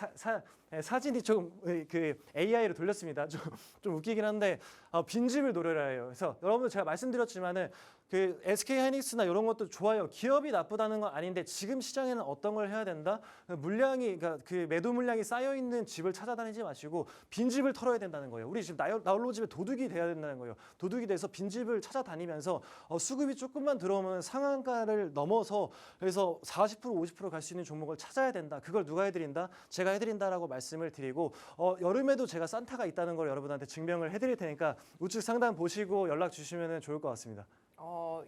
사진이 좀 그 AI로 돌렸습니다. 좀 웃기긴 한데 빈집을 노려라 해요. 그래서 여러분들 제가 말씀드렸지만은 그 SK 하이닉스나 이런 것도 좋아요. 기업이 나쁘다는 건 아닌데 지금 시장에는 어떤 걸 해야 된다? 물량이, 그러니까 그 매도 물량이 쌓여 있는 집을 찾아다니지 마시고 빈집을 털어야 된다는 거예요. 우리 지금 나홀로 집에 도둑이 돼야 된다는 거예요. 도둑이 돼서 빈집을 찾아다니면서 수급이 조금만 들어오면 상한가를 넘어서 그래서 40% 50% 갈 수 있는 종목을 찾아야 된다. 그걸 누가 해드린다? 제가 해드린다라고 말씀을 드리고, 여름에도 제가 산타가 있다는 걸 여러분한테 증명을 해드릴 테니까 우측 상단 보시고 연락 주시면 좋을 것 같습니다.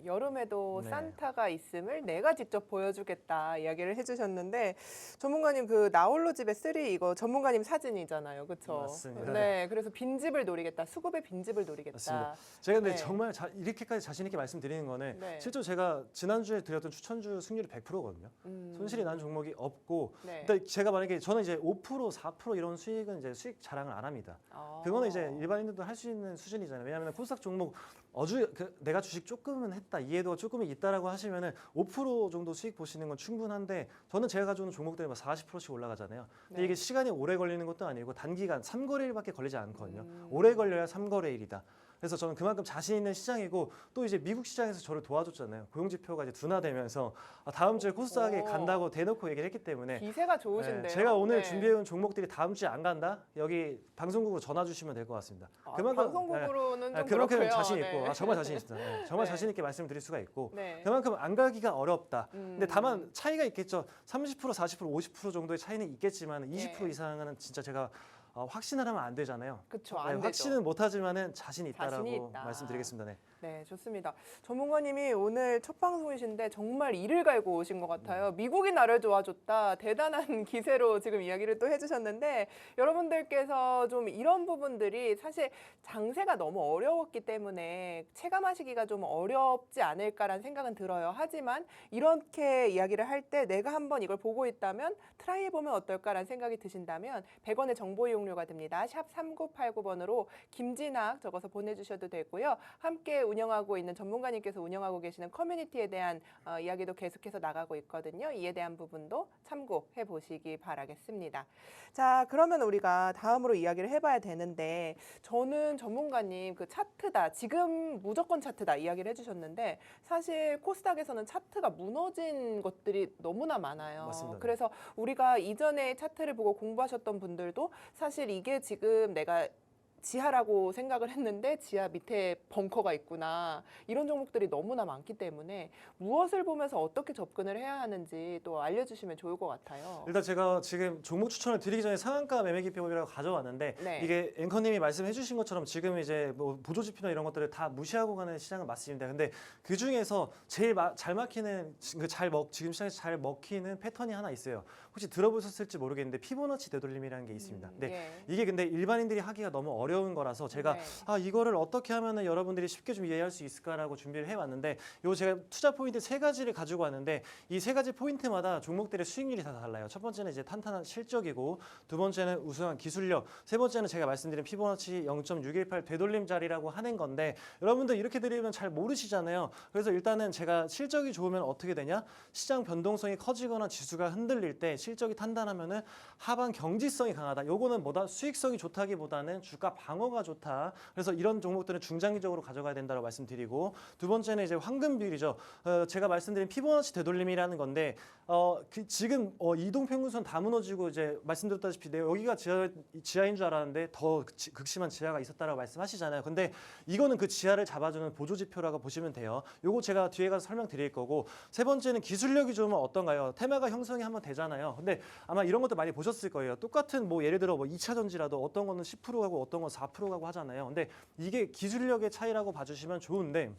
여름에도 네. 산타가 있음을 내가 직접 보여주겠다 이야기를 해주셨는데, 전문가님 그 나홀로 집의 3 이거 전문가님 사진이잖아요, 그렇죠? 맞습니다. 네, 그래서 빈집을 노리겠다, 수급의 빈집을 노리겠다. 맞습니다. 제가 근데 네. 정말 이렇게까지 자신 있게 말씀드리는 거는 네. 실제로 제가 지난주에 드렸던 추천주 승률이 100%거든요. 손실이 난 종목이 없고, 네. 근데 제가 만약에 저는 이제 5%, 4% 이런 수익은 이제 수익 자랑을 안 합니다. 그거는 이제 일반인들도 할 수 있는 수준이잖아요. 왜냐하면 코스닥 종목 내가 주식 조금은 했다, 이해도가 조금은 있다라고 하시면은 5% 정도 수익 보시는 건 충분한데 저는 제가 가져오는 종목들이 막 40%씩 올라가잖아요. 근데 네. 이게 시간이 오래 걸리는 것도 아니고 단기간 3거래일밖에 걸리지 않거든요. 오래 걸려야 3거래일이다. 그래서 저는 그만큼 자신 있는 시장이고 또 이제 미국 시장에서 저를 도와줬잖아요. 고용지표가 이제 둔화되면서 다음 주에 코스닥에 오. 간다고 대놓고 얘기를 했기 때문에 기세가 좋으신데요. 네, 제가 오늘 네. 준비해온 종목들이 다음 주에 안 간다? 여기 방송국으로 전화 주시면 될 것 같습니다. 방송국으로는 좀 그만큼 그렇고요. 자신 있고 네. 정말 자신 있습니다. 정말 네. 자신 있게 말씀을 드릴 수가 있고 네. 그만큼 안 가기가 어렵다. 근데 다만 음. 차이가 있겠죠. 30%, 40%, 50% 정도의 차이는 있겠지만 20% 예. 이상은 진짜 제가 확신을 하면 안 되잖아요. 그쵸, 안 되죠. 확신은 못하지만은 자신이 있다라고 자신이 있다. 말씀드리겠습니다. 네. 네, 좋습니다. 전문가님이 오늘 첫 방송이신데 정말 이를 갈고 오신 것 같아요. 미국이 나를 도와줬다. 대단한 기세로 지금 이야기를 또 해주셨는데 여러분들께서 좀 이런 부분들이 사실 장세가 너무 어려웠기 때문에 체감하시기가 좀 어렵지 않을까라는 생각은 들어요. 하지만 이렇게 이야기를 할 때 내가 한번 이걸 보고 있다면 트라이 해보면 어떨까라는 생각이 드신다면 100원의 정보 이용료가 듭니다. 샵 3989번으로 김진학 적어서 보내주셔도 되고요. 함께 운영하고 있는 전문가님께서 운영하고 계시는 커뮤니티에 대한 이야기도 계속해서 나가고 있거든요. 이에 대한 부분도 참고해 보시기 바라겠습니다. 자, 그러면 우리가 다음으로 이야기를 해봐야 되는데 저는 전문가님 그 차트다, 지금 무조건 차트다 이야기를 해주셨는데 사실 코스닥에서는 차트가 무너진 것들이 너무나 많아요. 맞습니다. 그래서 우리가 이전에 차트를 보고 공부하셨던 분들도 사실 이게 지금 내가 지하라고 생각을 했는데 지하 밑에 벙커가 있구나. 이런 종목들이 너무나 많기 때문에 무엇을 보면서 어떻게 접근을 해야 하는지 또 알려주시면 좋을 것 같아요. 일단 제가 지금 종목 추천을 드리기 전에 상한가 매매 기법이라고 가져왔는데 네. 이게 앵커님이 말씀해 주신 것처럼 지금 이제 뭐 보조지표나 이런 것들을 다 무시하고 가는 시장은 맞습니다. 근데 그 중에서 제일 잘 막히는 지금 시장에서 잘 먹히는 패턴이 하나 있어요. 혹시 들어보셨을지 모르겠는데 피보나치 되돌림이라는 게 있습니다. 근데 예. 이게 근데 일반인들이 하기가 너무 어려운 거라서 제가 네. 이거를 어떻게 하면은 여러분들이 쉽게 좀 이해할 수 있을까라고 준비를 해왔는데 요 제가 투자 포인트 3가지를 가지고 왔는데 이 3가지 포인트마다 종목들의 수익률이 다 달라요. 첫 번째는 이제 탄탄한 실적이고 두 번째는 우수한 기술력, 세 번째는 제가 말씀드린 피보나치 0.618 되돌림 자리라고 하는 건데 여러분들 이렇게 드리면 잘 모르시잖아요. 그래서 일단은 제가 실적이 좋으면 어떻게 되냐? 시장 변동성이 커지거나 지수가 흔들릴 때 실적이 탄탄하면은 하반 경지성이 강하다. 요거는 뭐다? 수익성이 좋다기보다는 주가 방어가 좋다. 그래서 이런 종목들은 중장기적으로 가져가야 된다고 말씀드리고 두 번째는 이제 황금 비율이죠. 제가 말씀드린 피보나치 되돌림이라는 건데 지금 이동평균선 다 무너지고 이제 말씀드렸다시피 여기가 지하인 줄 알았는데 더 극심한 지하가 있었다라고 말씀하시잖아요. 근데 이거는 그 지하를 잡아주는 보조지표라고 보시면 돼요. 요거 제가 뒤에 가서 설명드릴 거고 세 번째는 기술력이 좋으면 어떤가요? 테마가 형성이 한번 되잖아요. 근데 아마 이런 것도 많이 보셨을 거예요. 똑같은 뭐 예를 들어 뭐 2차 전지라도 어떤 거는 10% 가고 어떤 건 4% 가고 하잖아요. 근데 이게 기술력의 차이라고 봐주시면 좋은데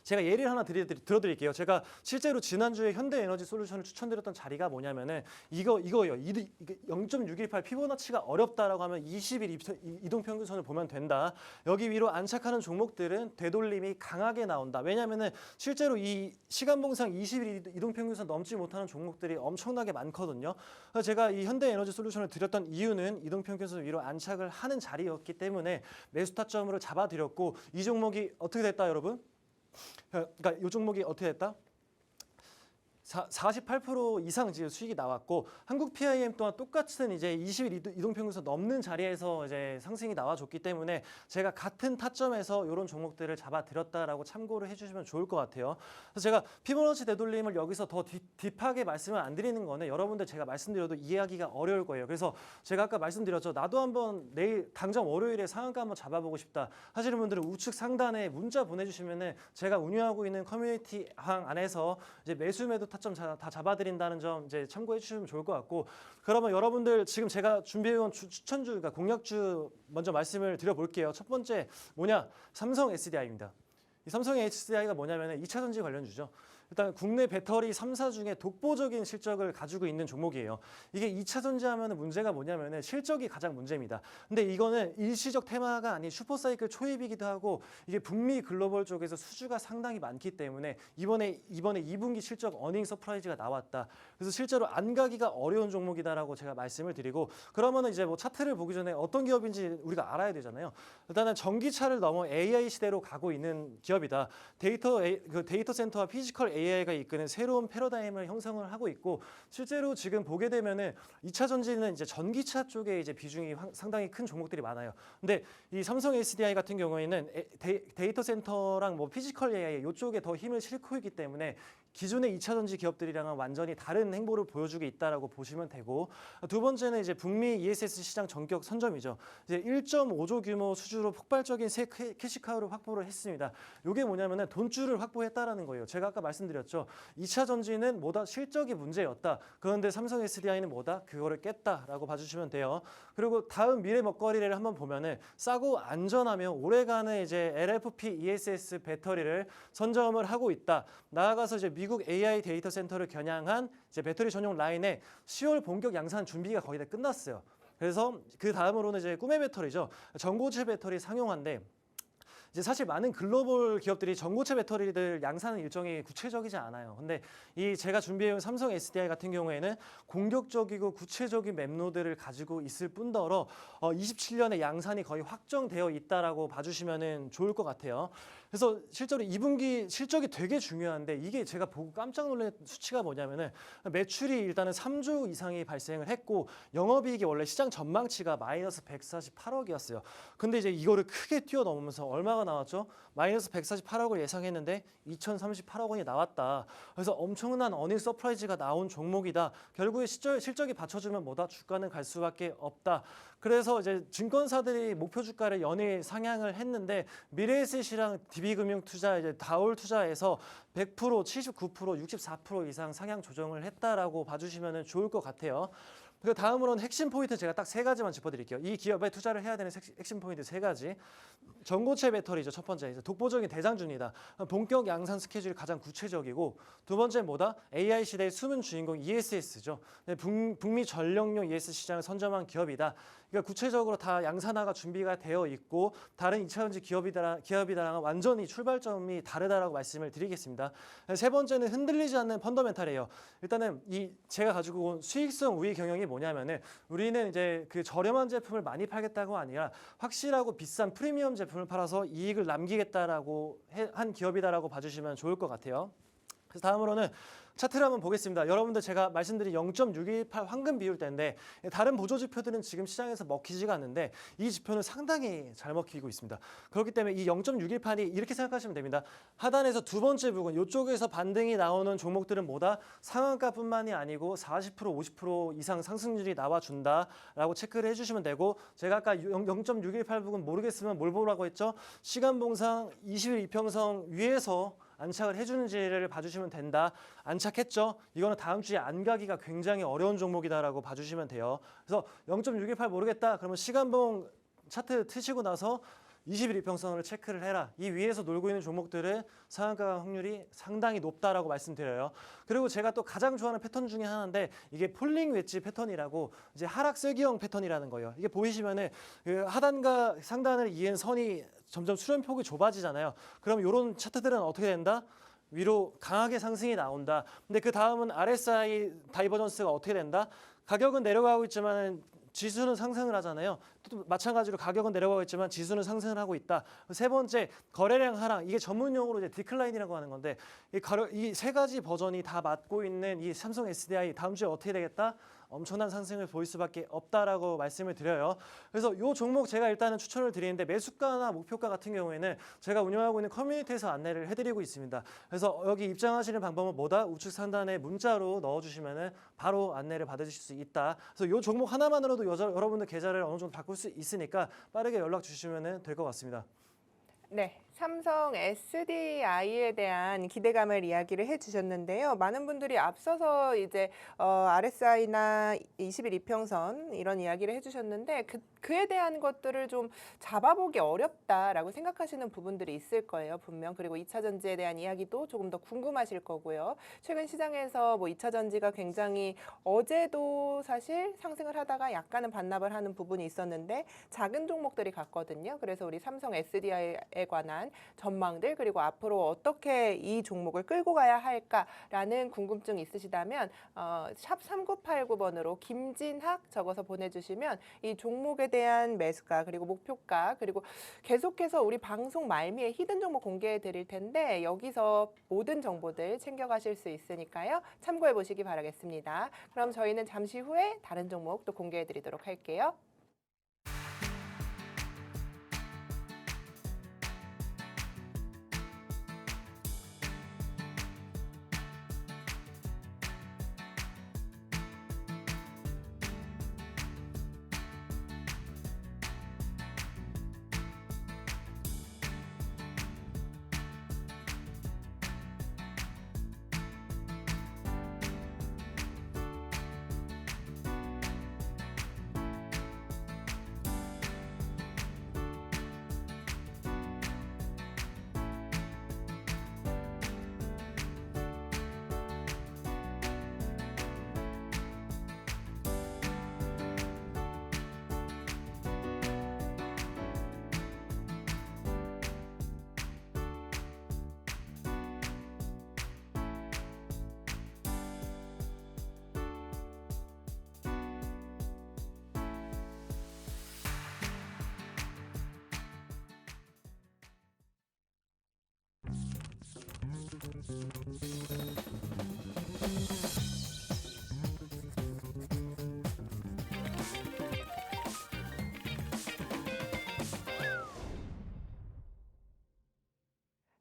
제가 예를 하나 들어드릴게요. 제가 실제로 지난주에 현대에너지솔루션을 추천드렸던 자리가 뭐냐면은 이거예요. 0.618 피보나치가 어렵다라고 하면 20일 이동평균선을 보면 된다. 여기 위로 안착하는 종목들은 되돌림이 강하게 나온다. 왜냐하면은 실제로 이 시간봉상 20일 이동평균선 넘지 못하는 종목들이 엄청나게 많거든요. 그래서 제가 이 현대에너지솔루션을 드렸던 이유는 이동평균선 위로 안착을 하는 자리였기 때문에 매수 타점으로 잡아드렸고 이 종목이 어떻게 됐다, 여러분? 그러니까 이 종목이 어떻게 됐다? 48% 이상 지금 수익이 나왔고 한국 PIM 또한 똑같은 이제 20일 이동평균선 넘는 자리에서 이제 상승이 나와줬기 때문에 제가 같은 타점에서 이런 종목들을 잡아드렸다라고 참고를 해주시면 좋을 것 같아요. 그래서 제가 피보나치 되돌림을 여기서 더 딥하게 말씀을 안 드리는 거는 여러분들 제가 말씀드려도 이해하기가 어려울 거예요. 그래서 제가 아까 말씀드렸죠. 나도 한번 내일 당장 월요일에 상한가 한번 잡아보고 싶다 하시는 분들은 우측 상단에 문자 보내주시면은 제가 운영하고 있는 커뮤니티 항 안에서 이제 매수 매도 타점 다 잡아드린다는 점 이제 참고해 주시면 좋을 것 같고 그러면 여러분들 지금 제가 준비해온 추천주, 그러니까 공략주 먼저 말씀을 드려볼게요. 첫 번째 뭐냐? 삼성 SDI입니다. 이 삼성 SDI가 뭐냐면 2차 전지 관련주죠. 일단 국내 배터리 3사 중에 독보적인 실적을 가지고 있는 종목이에요. 이게 2차 전지하면 문제가 뭐냐면은 실적이 가장 문제입니다. 근데 이거는 일시적 테마가 아닌 슈퍼사이클 초입이기도 하고 이게 북미 글로벌 쪽에서 수주가 상당히 많기 때문에 이번에 2분기 실적 어닝 서프라이즈가 나왔다. 그래서 실제로 안 가기가 어려운 종목이다라고 제가 말씀을 드리고 그러면은 이제 뭐 차트를 보기 전에 어떤 기업인지 우리가 알아야 되잖아요. 일단은 전기차를 넘어 AI 시대로 가고 있는 기업이다. 데이터 센터와 피지컬 AI가 이끄는 새로운 패러다임을 형성을 하고 있고 실제로 지금 보게 되면은 2차 전지는 이제 전기차 쪽에 이제 비중이 상당히 큰 종목들이 많아요. 근데 이 삼성 SDI 같은 경우에는 데이터 센터랑 뭐 피지컬 AI 이쪽에 더 힘을 싣고 있기 때문에 기존의 2차 전지 기업들이랑은 완전히 다른 행보를 보여주고 있다라고 보시면 되고 두 번째는 이제 북미 ESS 시장 전격 선점이죠. 이제 1.5조 규모 수주로 폭발적인 새 캐시카우를 확보를 했습니다. 이게 뭐냐면은 돈줄을 확보했다라는 거예요. 제가 아까 말씀드렸죠. 2차 전지는 뭐다 실적이 문제였다. 그런데 삼성 SDI는 뭐다 그거를 깼다라고 봐주시면 돼요. 그리고 다음 미래 먹거리를 한번 보면은 싸고 안전하며 오래가는 이제 LFP ESS 배터리를 선점을 하고 있다. 나아가서 이제 미국 AI 데이터 센터를 겨냥한 이제 배터리 전용 라인에 10월 본격 양산 준비가 거의 다 끝났어요. 그래서 그 다음으로는 이제 꿈의 배터리죠. 전고체 배터리 상용화인데 이제 사실 많은 글로벌 기업들이 전고체 배터리들 양산 일정이 구체적이지 않아요. 근데 이 제가 준비해온 삼성 SDI 같은 경우에는 공격적이고 구체적인 맵노드를 가지고 있을 뿐더러 27년에 양산이 거의 확정되어 있다라고 봐주시면 좋을 것 같아요. 그래서 실제로 2분기 실적이 되게 중요한데 이게 제가 보고 깜짝 놀란 수치가 뭐냐면은 매출이 일단은 3조 이상이 발생을 했고 영업이익이 원래 시장 전망치가 마이너스 148억이었어요. 근데 이제 이거를 크게 뛰어넘으면서 얼마가 나왔죠? 마이너스 148억을 예상했는데 2,038억 원이 나왔다. 그래서 엄청난 어닝 서프라이즈가 나온 종목이다. 결국에 실적이 받쳐주면 뭐다? 주가는 갈 수밖에 없다. 그래서 이제 증권사들이 목표 주가를 연일 상향을 했는데 미래에셋이랑 DB금융투자, 이제 다올투자에서 100%, 79%, 64% 이상 상향 조정을 했다라고 봐주시면 좋을 것 같아요. 그 다음으로는 핵심 포인트 제가 딱 세 가지만 짚어드릴게요. 이 기업에 투자를 해야 되는 핵심 포인트 세 가지. 전고체 배터리죠. 첫 번째 독보적인 대장주입니다. 본격 양산 스케줄이 가장 구체적이고 두 번째 뭐다? AI 시대의 숨은 주인공 ESS죠. 북미 전력용 ES 시장을 선점한 기업이다. 그러니까 구체적으로 다 양산화가 준비가 되어 있고 다른 2차 전지 기업이다랑은 완전히 출발점이 다르다라고 말씀을 드리겠습니다. 세 번째는 흔들리지 않는 펀더멘탈이에요. 일단은 이 제가 가지고 온 수익성 우위 경영이 뭐냐면은 우리는 이제 그 저렴한 제품을 많이 팔겠다고 아니라 확실하고 비싼 프리미엄 제품을 팔아서 이익을 남기겠다라고 한 기업이다라고 봐주시면 좋을 것 같아요. 그래서 다음으로는 차트를 한번 보겠습니다. 여러분들 제가 말씀드린 0.618 황금 비율대인데 다른 보조 지표들은 지금 시장에서 먹히지가 않는데 이 지표는 상당히 잘 먹히고 있습니다. 그렇기 때문에 이 0.618이 이렇게 생각하시면 됩니다. 하단에서 두 번째 부분 이쪽에서 반등이 나오는 종목들은 뭐다? 상한가뿐만이 아니고 40% 50% 이상 상승률이 나와준다라고 체크를 해주시면 되고 제가 아까 0.618 부분 모르겠으면 뭘 보라고 했죠? 시간봉상 20일 이평선 위에서 안착을 해주는지를 봐주시면 된다. 안착했죠? 이거는 다음 주에 안 가기가 굉장히 어려운 종목이다라고 봐주시면 돼요. 그래서 0.618 모르겠다. 그러면 시간봉 차트 트시고 나서 20일 이평선을 체크를 해라. 이 위에서 놀고 있는 종목들은 상한가 확률이 상당히 높다라고 말씀드려요. 그리고 제가 또 가장 좋아하는 패턴 중에 하나인데 이게 폴링 웨지 패턴이라고 이제 하락 쐐기형 패턴이라는 거예요. 이게 보이시면은 그 하단과 상단을 이은 선이 점점 수렴폭이 좁아지잖아요. 그럼 이런 차트들은 어떻게 된다? 위로 강하게 상승이 나온다. 근데 그 다음은 RSI 다이버전스가 어떻게 된다? 가격은 내려가고 있지만 지수는 상승을 하잖아요. 또 마찬가지로 가격은 내려가고 있지만 지수는 상승을 하고 있다. 세 번째 거래량 하락. 이게 전문용어로 이제 디클라인이라고 하는 건데 이 세 가지 버전이 다 맞고 있는 이 삼성 SDI 다음 주에 어떻게 되겠다? 엄청난 상승을 보일 수밖에 없다라고 말씀을 드려요. 그래서 이 종목 제가 일단은 추천을 드리는데 매수가나 목표가 같은 경우에는 제가 운영하고 있는 커뮤니티에서 안내를 해드리고 있습니다. 그래서 여기 입장하시는 방법은 뭐다? 우측 상단에 문자로 넣어주시면 바로 안내를 받으실 수 있다. 그래서 이 종목 하나만으로도 여러분들 계좌를 어느 정도 바꿀 수 있으니까 빠르게 연락 주시면 될 것 같습니다. 네, 삼성 SDI에 대한 기대감을 이야기를 해주셨는데요. 많은 분들이 앞서서 이제 RSI나 20일 이평선 이런 이야기를 해주셨는데 그에 대한 것들을 좀 잡아보기 어렵다라고 생각하시는 부분들이 있을 거예요, 분명. 그리고 2차 전지에 대한 이야기도 조금 더 궁금하실 거고요. 최근 시장에서 뭐 2차 전지가 굉장히 어제도 사실 상승을 하다가 약간은 반납을 하는 부분이 있었는데 작은 종목들이 갔거든요. 그래서 우리 삼성 SDI에 관한 전망들 그리고 앞으로 어떻게 이 종목을 끌고 가야 할까라는 궁금증 있으시다면 샵 3989번으로 김진학 적어서 보내주시면 이 종목에 대한 매수가 그리고 목표가 그리고 계속해서 우리 방송 말미에 히든 종목 공개해 드릴 텐데 여기서 모든 정보들 챙겨가실 수 있으니까요. 참고해 보시기 바라겠습니다. 그럼 저희는 잠시 후에 다른 종목 또 공개해 드리도록 할게요.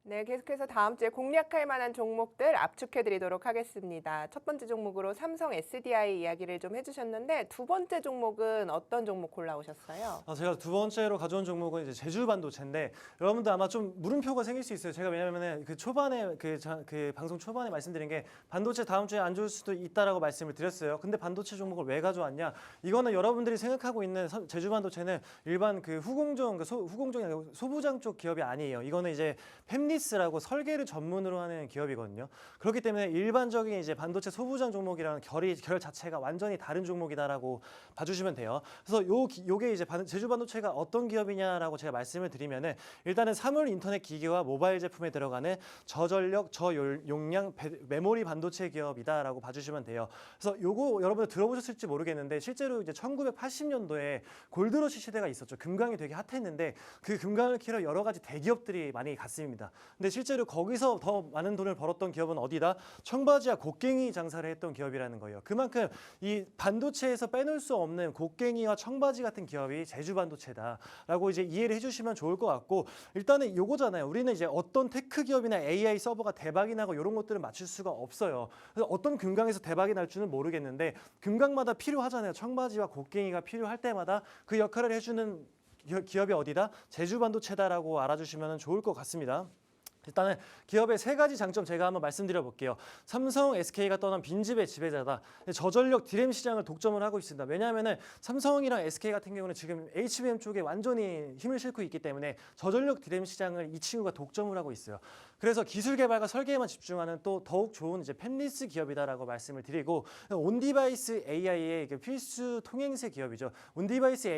네, 계속해서 다음 주에 공략할 만한 종목들 압축해 드리도록 하겠습니다. 첫 번째 종목으로 삼성 SDI 이야기를 좀 해주셨는데 두 번째 종목은 어떤 종목 골라오셨어요? 제가 두 번째로 가져온 종목은 이제 제주 반도체인데 여러분들 아마 좀 물음표가 생길 수 있어요. 제가 왜냐면은 그 초반에 그 방송 초반에 말씀드린 게 반도체 다음 주에 안 좋을 수도 있다라고 말씀을 드렸어요. 근데 반도체 종목을 왜 가져왔냐? 이거는 여러분들이 생각하고 있는 제주 반도체는 일반 그 후공정, 후공정이 아니고 소부장 쪽 기업이 아니에요. 이거는 이제 팹리스라고 설계를 전문으로 하는 기업이거든요. 그렇기 때문에 일반적인 이제 반도체 소부장 종목이랑 결 자체가 완전히 다른 종목이다라고 봐주시면 돼요. 그래서 요게 이제 제주 반도체가 어떤 기업이냐라고 제가 말씀을 드리면은 일단은 사물 인터넷 기기와 모바일 제품에 들어가는 저전력 저용량 메모리 반도체 기업이다라고 봐주시면 돼요. 그래서 요거 여러분들 들어보셨을지 모르겠는데 실제로 이제 1980년도에 골드러시 시대가 있었죠. 금강이 되게 핫했는데 그 금강을 키러 여러 가지 대기업들이 많이 갔습니다. 근데 실제로 거기서 더 많은 돈을 벌었던 기업은 어디다? 청바지와 곡괭이 장사를 했던 기업이라는 거예요. 그만큼 이 반도체에서 빼놓을 수 없는 곡괭이와 청바지 같은 기업이 제주 반도체다라고 이제 이해를 해주시면 좋을 것 같고 일단은 요거잖아요. 우리는 이제 어떤 테크 기업이나 AI 서버가 대박이 나고 이런 것들을 맞출 수가 없어요. 그래서 어떤 금강에서 대박이 날 줄은 모르겠는데 금강마다 필요하잖아요. 청바지와 곡괭이가 필요할 때마다 그 역할을 해주는 기업이 어디다? 제주 반도체다라고 알아주시면 좋을 것 같습니다. 일단은 기업의 세 가지 장점 제가 한번 말씀드려 볼게요. 삼성, SK가 떠난 빈집의 지배자다. 저전력 디램 시장을 독점을 하고 있습니다. 왜냐하면은 삼성이랑 SK 같은 경우는 지금 HBM 쪽에 완전히 힘을 싣고 있기 때문에 저전력 디램 시장을 이 친구가 독점을 하고 있어요. 그래서 기술 개발과 설계에만 집중하는 또 더욱 좋은 이제 팹리스 기업이다라고 말씀을 드리고 온디바이스 AI의 필수 통행세 기업이죠. 온디바이스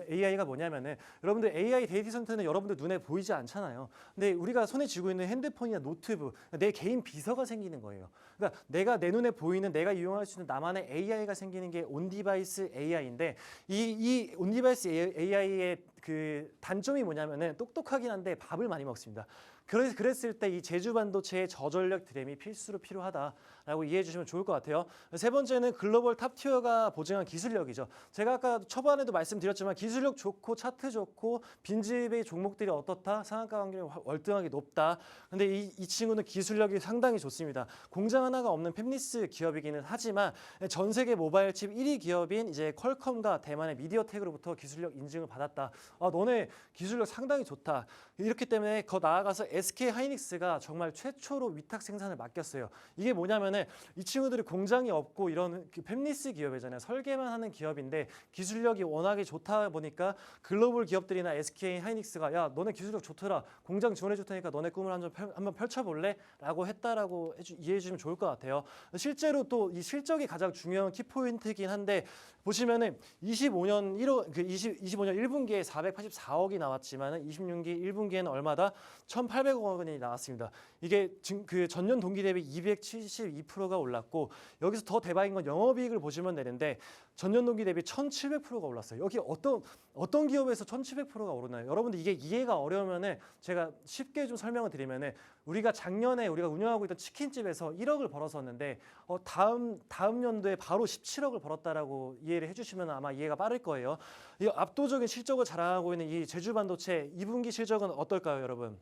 AI가 뭐냐면은 여러분들 AI 데이터 센터는 여러분들 눈에 보이지 않잖아요. 근데 우리가 손에 쥐고 있는 핸드폰이나 노트북, 내 개인 비서가 생기는 거예요. 그러니까 내가 내 눈에 보이는 내가 이용할 수 있는 나만의 AI가 생기는 게 온디바이스 AI인데 이 온디바이스 AI의 그 단점이 뭐냐면은 똑똑하긴 한데 밥을 많이 먹습니다. 그랬을 때 이 제주 반도체의 저전력 DRAM이 필수로 필요하다라고 이해해 주시면 좋을 것 같아요. 세 번째는 글로벌 탑티어가 보증한 기술력이죠. 제가 아까 초반에도 말씀드렸지만 기술력 좋고 차트 좋고 빈집의 종목들이 어떻다? 상한가 확률이 월등하게 높다. 근데 이 친구는 기술력이 상당히 좋습니다. 공장 하나가 없는 팹리스 기업이기는 하지만 전 세계 모바일 칩 1위 기업인 이제 퀄컴과 대만의 미디어텍으로부터 기술력 인증을 받았다. 너네 기술력 상당히 좋다. 이렇기 때문에 더 나아가서 SK 하이닉스가 정말 최초로 위탁 생산을 맡겼어요. 이게 뭐냐면은 이 친구들이 공장이 없고 이런 팹리스 기업이잖아요. 설계만 하는 기업인데 기술력이 워낙에 좋다 보니까 글로벌 기업들이나 SK 하이닉스가 야 너네 기술력 좋더라. 공장 지원해 줄 테니까 너네 꿈을 한번 펼쳐볼래? 라고 했다라고 이해해 주시면 좋을 것 같아요. 실제로 또 이 실적이 가장 중요한 키포인트이긴 한데 보시면은 25년 1분기에 484억이 나왔지만은 26기 1분기에는 얼마다 1,800억 원이 나왔습니다. 이게 그 전년 동기 대비 272%가 올랐고 여기서 더 대박인 건 영업이익을 보시면 되는데 전년 동기 대비 1,700%가 올랐어요. 여기 어떤 기업에서 1,700%가 오르나요? 여러분들 이게 이해가 어려우면은 제가 쉽게 좀 설명을 드리면은 우리가 작년에 우리가 운영하고 있던 치킨집에서 1억을 벌었었는데 다음 연도에 바로 17억을 벌었다라고 이해를 해주시면 아마 이해가 빠를 거예요. 이 압도적인 실적을 자랑하고 있는 이 제주 반도체 2분기 실적은 어떨까요, 여러분?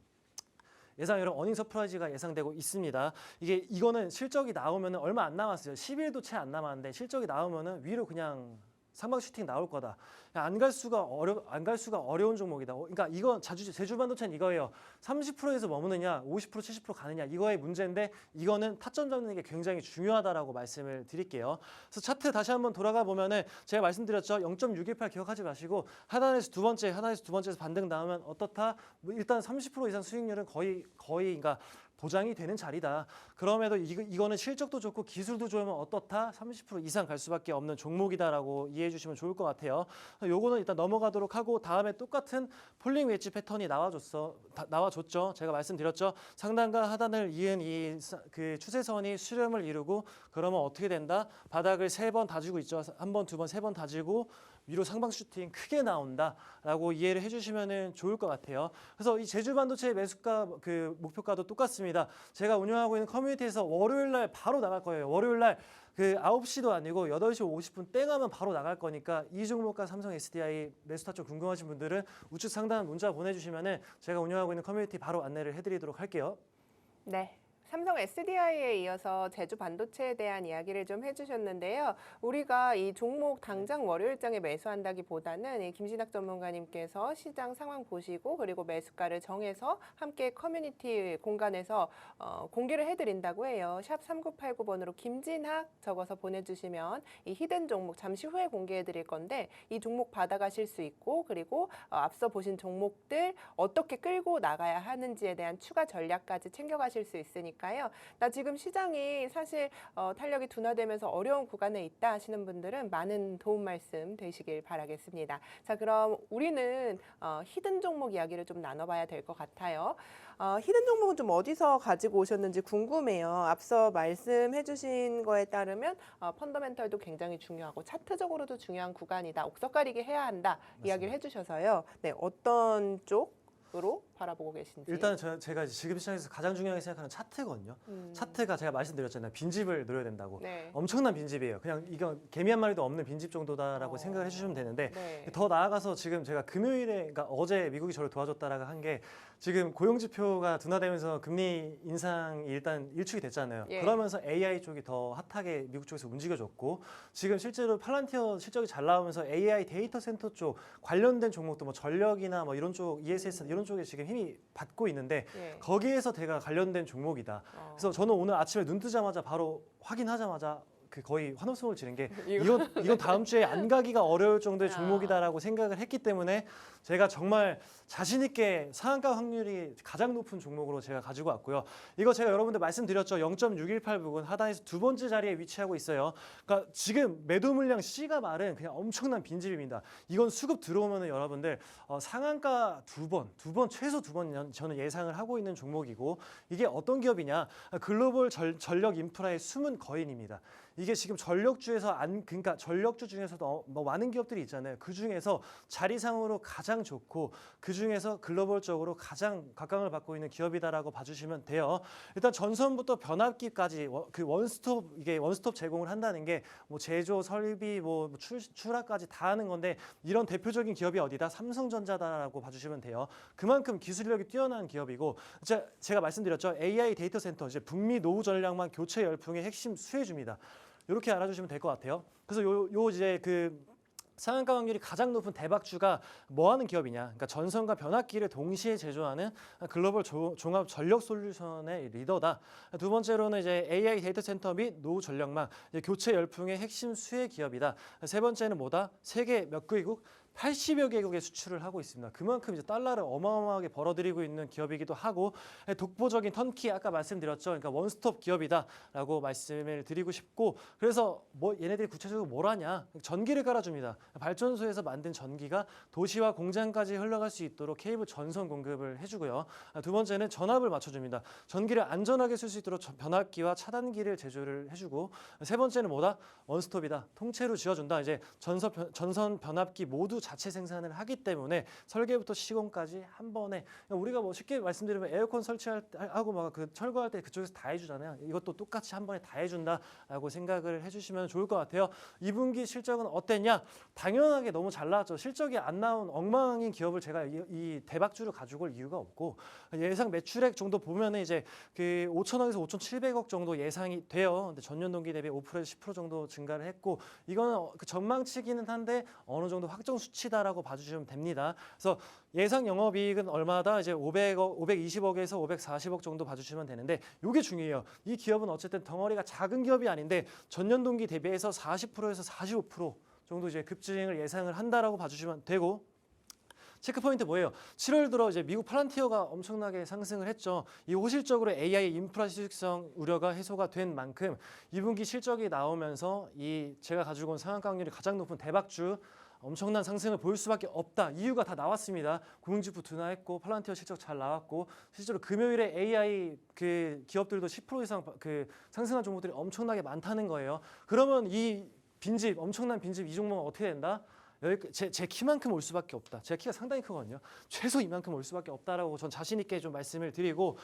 예상외로 어닝 서프라이즈가 예상되고 있습니다. 이거는 실적이 나오면 얼마 안 남았어요. 10일도 채 안 남았는데 실적이 나오면은 위로 그냥 상방 슈팅 나올 거다. 안 갈 수가 어려운 종목이다. 그러니까 이건 제주 반도체는 이거예요. 30%에서 머무느냐, 50% 70% 가느냐 이거의 문제인데 이거는 타점 잡는 게 굉장히 중요하다라고 말씀을 드릴게요. 그래서 차트 다시 한번 돌아가 보면은 제가 말씀드렸죠. 0.618 기억하지 마시고 하단에서 두 번째에서 반등 나오면 어떻다? 일단 30% 이상 수익률은 거의 그러니까 보장이 되는 자리다. 그럼에도 이거는 실적도 좋고 기술도 좋으면 어떻다? 30% 이상 갈 수밖에 없는 종목이다라고 이해해 주시면 좋을 것 같아요. 요거는 일단 넘어가도록 하고 다음에 똑같은 폴링 웨지 패턴이 나와줬죠. 제가 말씀드렸죠. 상단과 하단을 이은 그 추세선이 수렴을 이루고 그러면 어떻게 된다? 바닥을 3번 다지고 있죠. 1번, 2번, 3번 다지고 위로 상방 슈팅 크게 나온다라고 이해를 해주시면 좋을 것 같아요. 그래서 이 제주 반도체 매수가 그 목표가도 똑같습니다. 제가 운영하고 있는 커뮤니티에서 월요일 날 바로 나갈 거예요. 월요일 날 그 9시도 아니고 8시 50분 땡 하면 바로 나갈 거니까 이 종목과 삼성 SDI 매수 타점 궁금하신 분들은 우측 상단 문자 보내주시면 제가 운영하고 있는 커뮤니티 바로 안내를 해드리도록 할게요. 네. 삼성 SDI에 이어서 제주 반도체에 대한 이야기를 좀 해주셨는데요. 우리가 이 종목 당장 월요일장에 매수한다기보다는 이 김신학 전문가님께서 시장 상황 보시고 그리고 매수가를 정해서 함께 커뮤니티 공간에서 공개를 해드린다고 해요. 샵 3989번으로 김진학 적어서 보내주시면 이 히든 종목 잠시 후에 공개해드릴 건데 이 종목 받아가실 수 있고 그리고 앞서 보신 종목들 어떻게 끌고 나가야 하는지에 대한 추가 전략까지 챙겨가실 수 있으니까 나 지금 시장이 사실 탄력이 둔화되면서 어려운 구간에 있다 하시는 분들은 많은 도움 말씀 되시길 바라겠습니다. 자, 그럼 우리는 히든 종목 이야기를 좀 나눠봐야 될 것 같아요. 히든 종목은 좀 어디서 가지고 오셨는지 궁금해요. 앞서 말씀해 주신 거에 따르면 펀더멘털도 굉장히 중요하고 차트적으로도 중요한 구간이다. 옥석가리기 해야 한다. 맞습니다. 이야기를 해주셔서요. 네, 어떤 쪽으로 바라보고 계신지. 일단 제가 지금 시장에서 가장 중요하게 생각하는 차트거든요. 차트가 제가 말씀드렸잖아요. 빈집을 노려야 된다고. 네. 엄청난 빈집이에요. 그냥 이거 개미 한 마리도 없는 빈집 정도다라고 생각을 해주시면 되는데 네. 더 나아가서 지금 제가 금요일에 그러니까 어제 미국이 저를 도와줬다라고 한 게 지금 고용지표가 둔화되면서 금리 인상이 일단 일축이 됐잖아요. 예. 그러면서 AI 쪽이 더 핫하게 미국 쪽에서 움직여줬고 지금 실제로 팔란티어 실적이 잘 나오면서 AI 데이터 센터 쪽 관련된 종목도 뭐 전력이나 뭐 이런 쪽 ESS 이런 쪽에 지금 힘이 받고 있는데 예. 거기에서 제가 관련된 종목이다. 그래서 저는 오늘 아침에 눈 뜨자마자 바로 확인하자마자 그 거의 환호성을 지른 게 이건 다음 주에 안 가기가 어려울 정도의 종목이다라고 생각을 했기 때문에 제가 정말 자신 있게 상한가 확률이 가장 높은 종목으로 제가 가지고 왔고요. 이거 제가 여러분들 말씀드렸죠. 0.618 부근 하단에서 두 번째 자리에 위치하고 있어요. 그러니까 지금 매도 물량 C가 말은 그냥 엄청난 빈집입니다. 이건 수급 들어오면 여러분들 상한가 두 번 최소 두 번 저는 예상을 하고 있는 종목이고 이게 어떤 기업이냐? 글로벌 전력 인프라의 숨은 거인입니다. 이게 지금 전력주에서 그러니까 전력주 중에서도 뭐 많은 기업들이 있잖아요. 그 중에서 자리상으로 가장 좋고 그 중에서 글로벌적으로 가장 각광을 받고 있는 기업이다라고 봐주시면 돼요. 일단 전선부터 변압기까지 그 원스톱 제공을 한다는 게 뭐 제조, 설비, 뭐 출하까지 다 하는 건데 이런 대표적인 기업이 어디다? 삼성전자다라고 봐주시면 돼요. 그만큼 기술력이 뛰어난 기업이고 제가 말씀드렸죠. AI 데이터 센터 이제 북미 노후 전략망 교체 열풍의 핵심 수혜주입니다. 이렇게 알아주시면 될 것 같아요. 그래서 요 이제 그 상한가 확률이 가장 높은 대박주가 뭐 하는 기업이냐? 그러니까 전선과 변압기를 동시에 제조하는 글로벌 종합 전력 솔루션의 리더다. 두 번째로는 이제 AI 데이터 센터 및 노후 전력망 교체 열풍의 핵심 수혜 기업이다. 세 번째는 뭐다? 세계 몇 개국? 80여 개국에 수출을 하고 있습니다. 그만큼 이제 달러를 어마어마하게 벌어들이고 있는 기업이기도 하고 독보적인 턴키 아까 말씀드렸죠. 그러니까 원스톱 기업이다라고 말씀을 드리고 싶고 그래서 뭐 얘네들이 구체적으로 뭘 하냐? 전기를 깔아줍니다. 발전소에서 만든 전기가 도시와 공장까지 흘러갈 수 있도록 케이블 전선 공급을 해주고요. 두 번째는 전압을 맞춰줍니다. 전기를 안전하게 쓸 수 있도록 변압기와 차단기를 제조를 해주고 세 번째는 뭐다? 원스톱이다. 통째로 지어준다. 이제 전선 변압기 모두 자체 생산을 하기 때문에 설계부터 시공까지 한 번에 우리가 뭐 쉽게 말씀드리면 에어컨 설치하고 막 그 철거할 때 그쪽에서 다 해주잖아요. 이것도 똑같이 한 번에 다 해준다라고 생각을 해주시면 좋을 것 같아요. 2분기 실적은 어땠냐? 당연하게 너무 잘 나왔죠. 실적이 안 나온 엉망인 기업을 제가 이 대박주를 가지고 올 이유가 없고 예상 매출액 정도 보면은 이제 그 5천억에서 5,700억 정도 예상이 돼요. 근데 전년 동기 대비 5%에서 10% 정도 증가를 했고 이거는 그 전망치기는 한데 어느 정도 확정 수치다라고 봐주시면 됩니다. 그래서 예상 영업이익은 얼마다 이제 520억에서 540억 정도 봐주시면 되는데 이게 중요해요. 이 기업은 어쨌든 덩어리가 작은 기업이 아닌데 전년 동기 대비해서 40%에서 45% 정도 이제 급증을 예상을 한다라고 봐주시면 되고. 체크 포인트 뭐예요? 7월 들어 이제 미국 팔란티어가 엄청나게 상승을 했죠. 이 호실적으로 AI 인프라 수익성 우려가 해소가 된 만큼 2분기 실적이 나오면서 이 제가 가지고 온 상한가 확률이 가장 높은 대박주 엄청난 상승을 보일 수밖에 없다. 이유가 다 나왔습니다. 공중지표 둔화했고 팔란티어 실적 잘 나왔고 실제로 금요일에 AI 그 기업들도 10% 이상 그 상승한 종목들이 엄청나게 많다는 거예요. 그러면 이 빈집 엄청난 빈집 이 종목은 어떻게 된다? 제 키만큼 올 수밖에 없다. 제 키가 상당히 크거든요. 최소 이만큼 올 수밖에 없다라고 전 자신 있게 좀 말씀을 드리고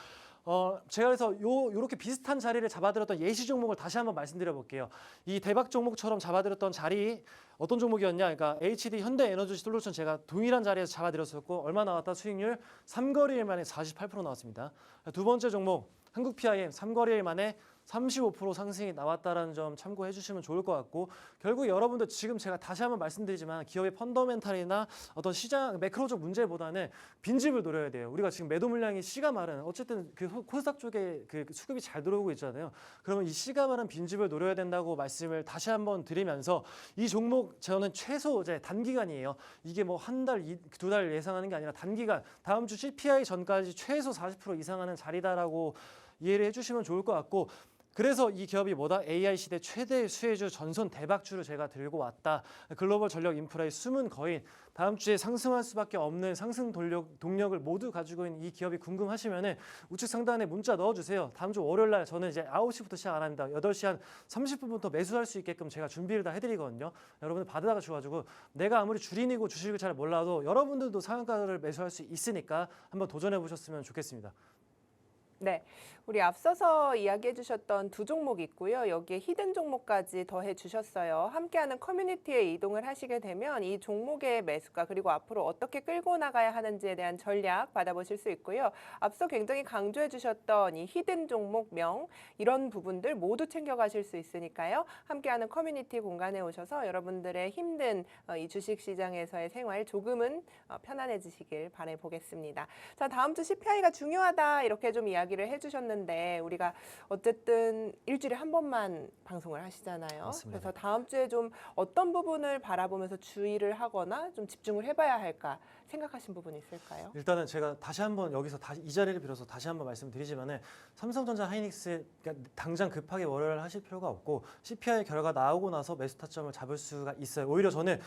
제가 그래서 요렇게 비슷한 자리를 잡아들었던 예시 종목을 다시 한번 말씀드려 볼게요. 이 대박 종목처럼 잡아들었던 자리 어떤 종목이었냐? 그러니까 HD 현대에너지 솔루션 제가 동일한 자리에서 잡아들였었고 얼마 나왔다? 수익률 3거래일 만에 48% 나왔습니다. 두 번째 종목 한국 PIM 3거래일 만에 35% 상승이 나왔다라는 점 참고해 주시면 좋을 것 같고 결국 여러분들 지금 제가 다시 한번 말씀드리지만 기업의 펀더멘탈이나 어떤 시장 매크로적 문제보다는 빈집을 노려야 돼요. 우리가 지금 매도 물량이 씨가 마른 어쨌든 그 코스닥 쪽에 그 수급이 잘 들어오고 있잖아요. 그러면 이 씨가 마른 빈집을 노려야 된다고 말씀을 다시 한번 드리면서 이 종목 저는 최소 이제 단기간이에요. 이게 뭐 한 달, 두 달 예상하는 게 아니라 단기간 다음 주 CPI 전까지 최소 40% 이상하는 자리다라고 이해를 해주시면 좋을 것 같고 그래서 이 기업이 뭐다? AI 시대 최대 수혜주 전선 대박주를 제가 들고 왔다. 글로벌 전력 인프라의 숨은 거인. 다음 주에 상승할 수밖에 없는 상승 동력을 모두 가지고 있는 이 기업이 궁금하시면은 우측 상단에 문자 넣어주세요. 다음 주 월요일 날 저는 이제 9시부터 시작 안 합니다. 8시 한 30분부터 매수할 수 있게끔 제가 준비를 다 해드리거든요. 여러분들 받아가 주가지고 내가 아무리 주린이고 주식을 잘 몰라도 여러분들도 상한가를 매수할 수 있으니까 한번 도전해 보셨으면 좋겠습니다. 네, 우리 앞서서 이야기해 주셨던 두 종목이 있고요. 여기에 히든 종목까지 더해 주셨어요. 함께하는 커뮤니티에 이동을 하시게 되면 이 종목의 매수가 그리고 앞으로 어떻게 끌고 나가야 하는지에 대한 전략 받아보실 수 있고요. 앞서 굉장히 강조해 주셨던 이 히든 종목명 이런 부분들 모두 챙겨가실 수 있으니까요. 함께하는 커뮤니티 공간에 오셔서 여러분들의 힘든 이 주식시장에서의 생활 조금은 편안해지시길 바라보겠습니다. 자, 다음 주 CPI가 중요하다 이렇게 좀 이야기를 해주셨는데 우리가 어쨌든 일주일에 한 번만 방송을 하시잖아요. 맞습니다. 그래서 다음 주에 좀 어떤 부분을 바라보면서 주의를 하거나 좀 집중을 해봐야 할까 생각하신 부분이 있을까요? 일단은 제가 다시 한번 여기서 다시 이 자리를 빌어서 다시 한번 말씀드리지만은 삼성전자 하이닉스 그러니까 당장 급하게 월요일 하실 필요가 없고 CPI 결과 나오고 나서 매수 타점을 잡을 수가 있어요. 오히려 저는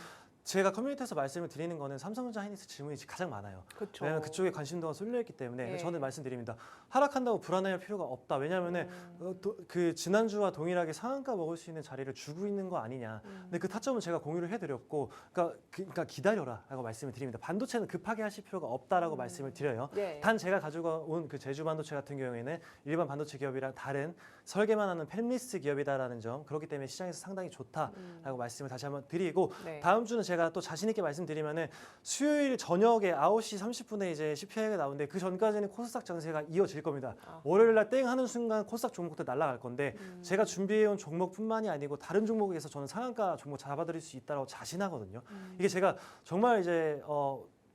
제가 커뮤니티에서 말씀을 드리는 거는 삼성전자 하이닉스 질문이 가장 많아요. 그렇죠. 왜냐하면 그쪽에 관심도가 쏠려 있기 때문에 네. 저는 말씀드립니다. 하락한다고 불안해할 필요가 없다. 왜냐하면은 그 지난주와 동일하게 상한가 먹을 수 있는 자리를 주고 있는 거 아니냐. 근데 그 타점은 제가 공유를 해드렸고, 그러니까 기다려라라고 말씀을 드립니다. 반도체는 급하게 하실 필요가 없다라고 말씀을 드려요. 네. 단 제가 가지고 온 그 제주 반도체 같은 경우에는 일반 반도체 기업이랑 다른 설계만 하는 팹리스 기업이다라는 점, 그렇기 때문에 시장에서 상당히 좋다라고 말씀을 다시 한번 드리고, 네. 다음 주는 제가 또 자신 있게 말씀드리면은 수요일 저녁에 9시 30분에 이제 CPI가 나오는데 그 전까지는 코스닥 장세가 이어질 겁니다. 월요일 날 땡 하는 순간 코스닥 종목들 날아갈 건데 제가 준비해온 종목뿐만이 아니고 다른 종목에서 저는 상한가 종목 잡아드릴 수 있다고 자신하거든요. 이게 제가 정말 이제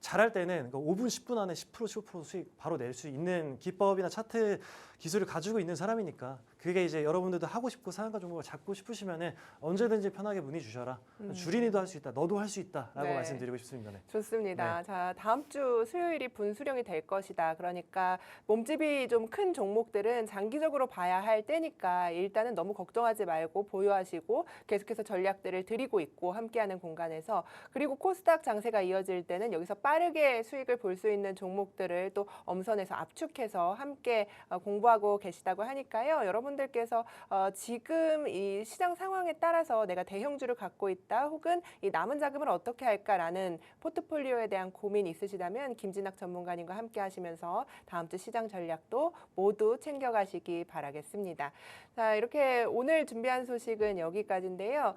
잘할 때는 5분, 10분 안에 10%, 15% 수익 바로 낼 수 있는 기법이나 차트 기술을 가지고 있는 사람이니까, 그게 이제 여러분들도 하고 싶고 상한가 종목을 잡고 싶으시면은 언제든지 편하게 문의 주셔라. 주린이도 할 수 있다, 너도 할 수 있다라고 네. 말씀드리고 싶습니다. 네. 좋습니다. 네. 자, 다음 주 수요일이 분수령이 될 것이다. 그러니까 몸집이 좀 큰 종목들은 장기적으로 봐야 할 때니까 일단은 너무 걱정하지 말고 보유하시고 계속해서 전략들을 드리고 있고 함께하는 공간에서, 그리고 코스닥 장세가 이어질 때는 여기서 빠르게 수익을 볼 수 있는 종목들을 또 엄선해서 압축해서 함께 공부하고 계시다고 하니까요. 여러분들께서 지금 이 시장 상황에 따라서 내가 대형주를 갖고 있다, 혹은 이 남은 자금을 어떻게 할까라는 포트폴리오에 대한 고민 있으시다면 김진학 전문가님과 함께 하시면서 다음 주 시장 전략도 모두 챙겨가시기 바라겠습니다. 자, 이렇게 오늘 준비한 소식은 여기까지인데요.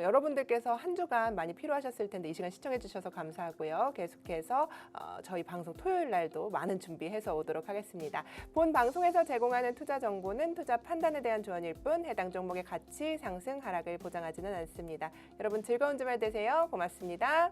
여러분들께서 한 주간 많이 피로하셨을 텐데 이 시간 시청해 주셔서 감사하고요. 계속해서 저희 방송 토요일 날도 많은 준비해서 오도록 하겠습니다. 본 방송에서 제공하는 투자 정보는 투자 판단에 대한 조언일 뿐 해당 종목의 가치, 상승, 하락을 보장하지는 않습니다. 여러분 즐거운 주말 되세요. 고맙습니다.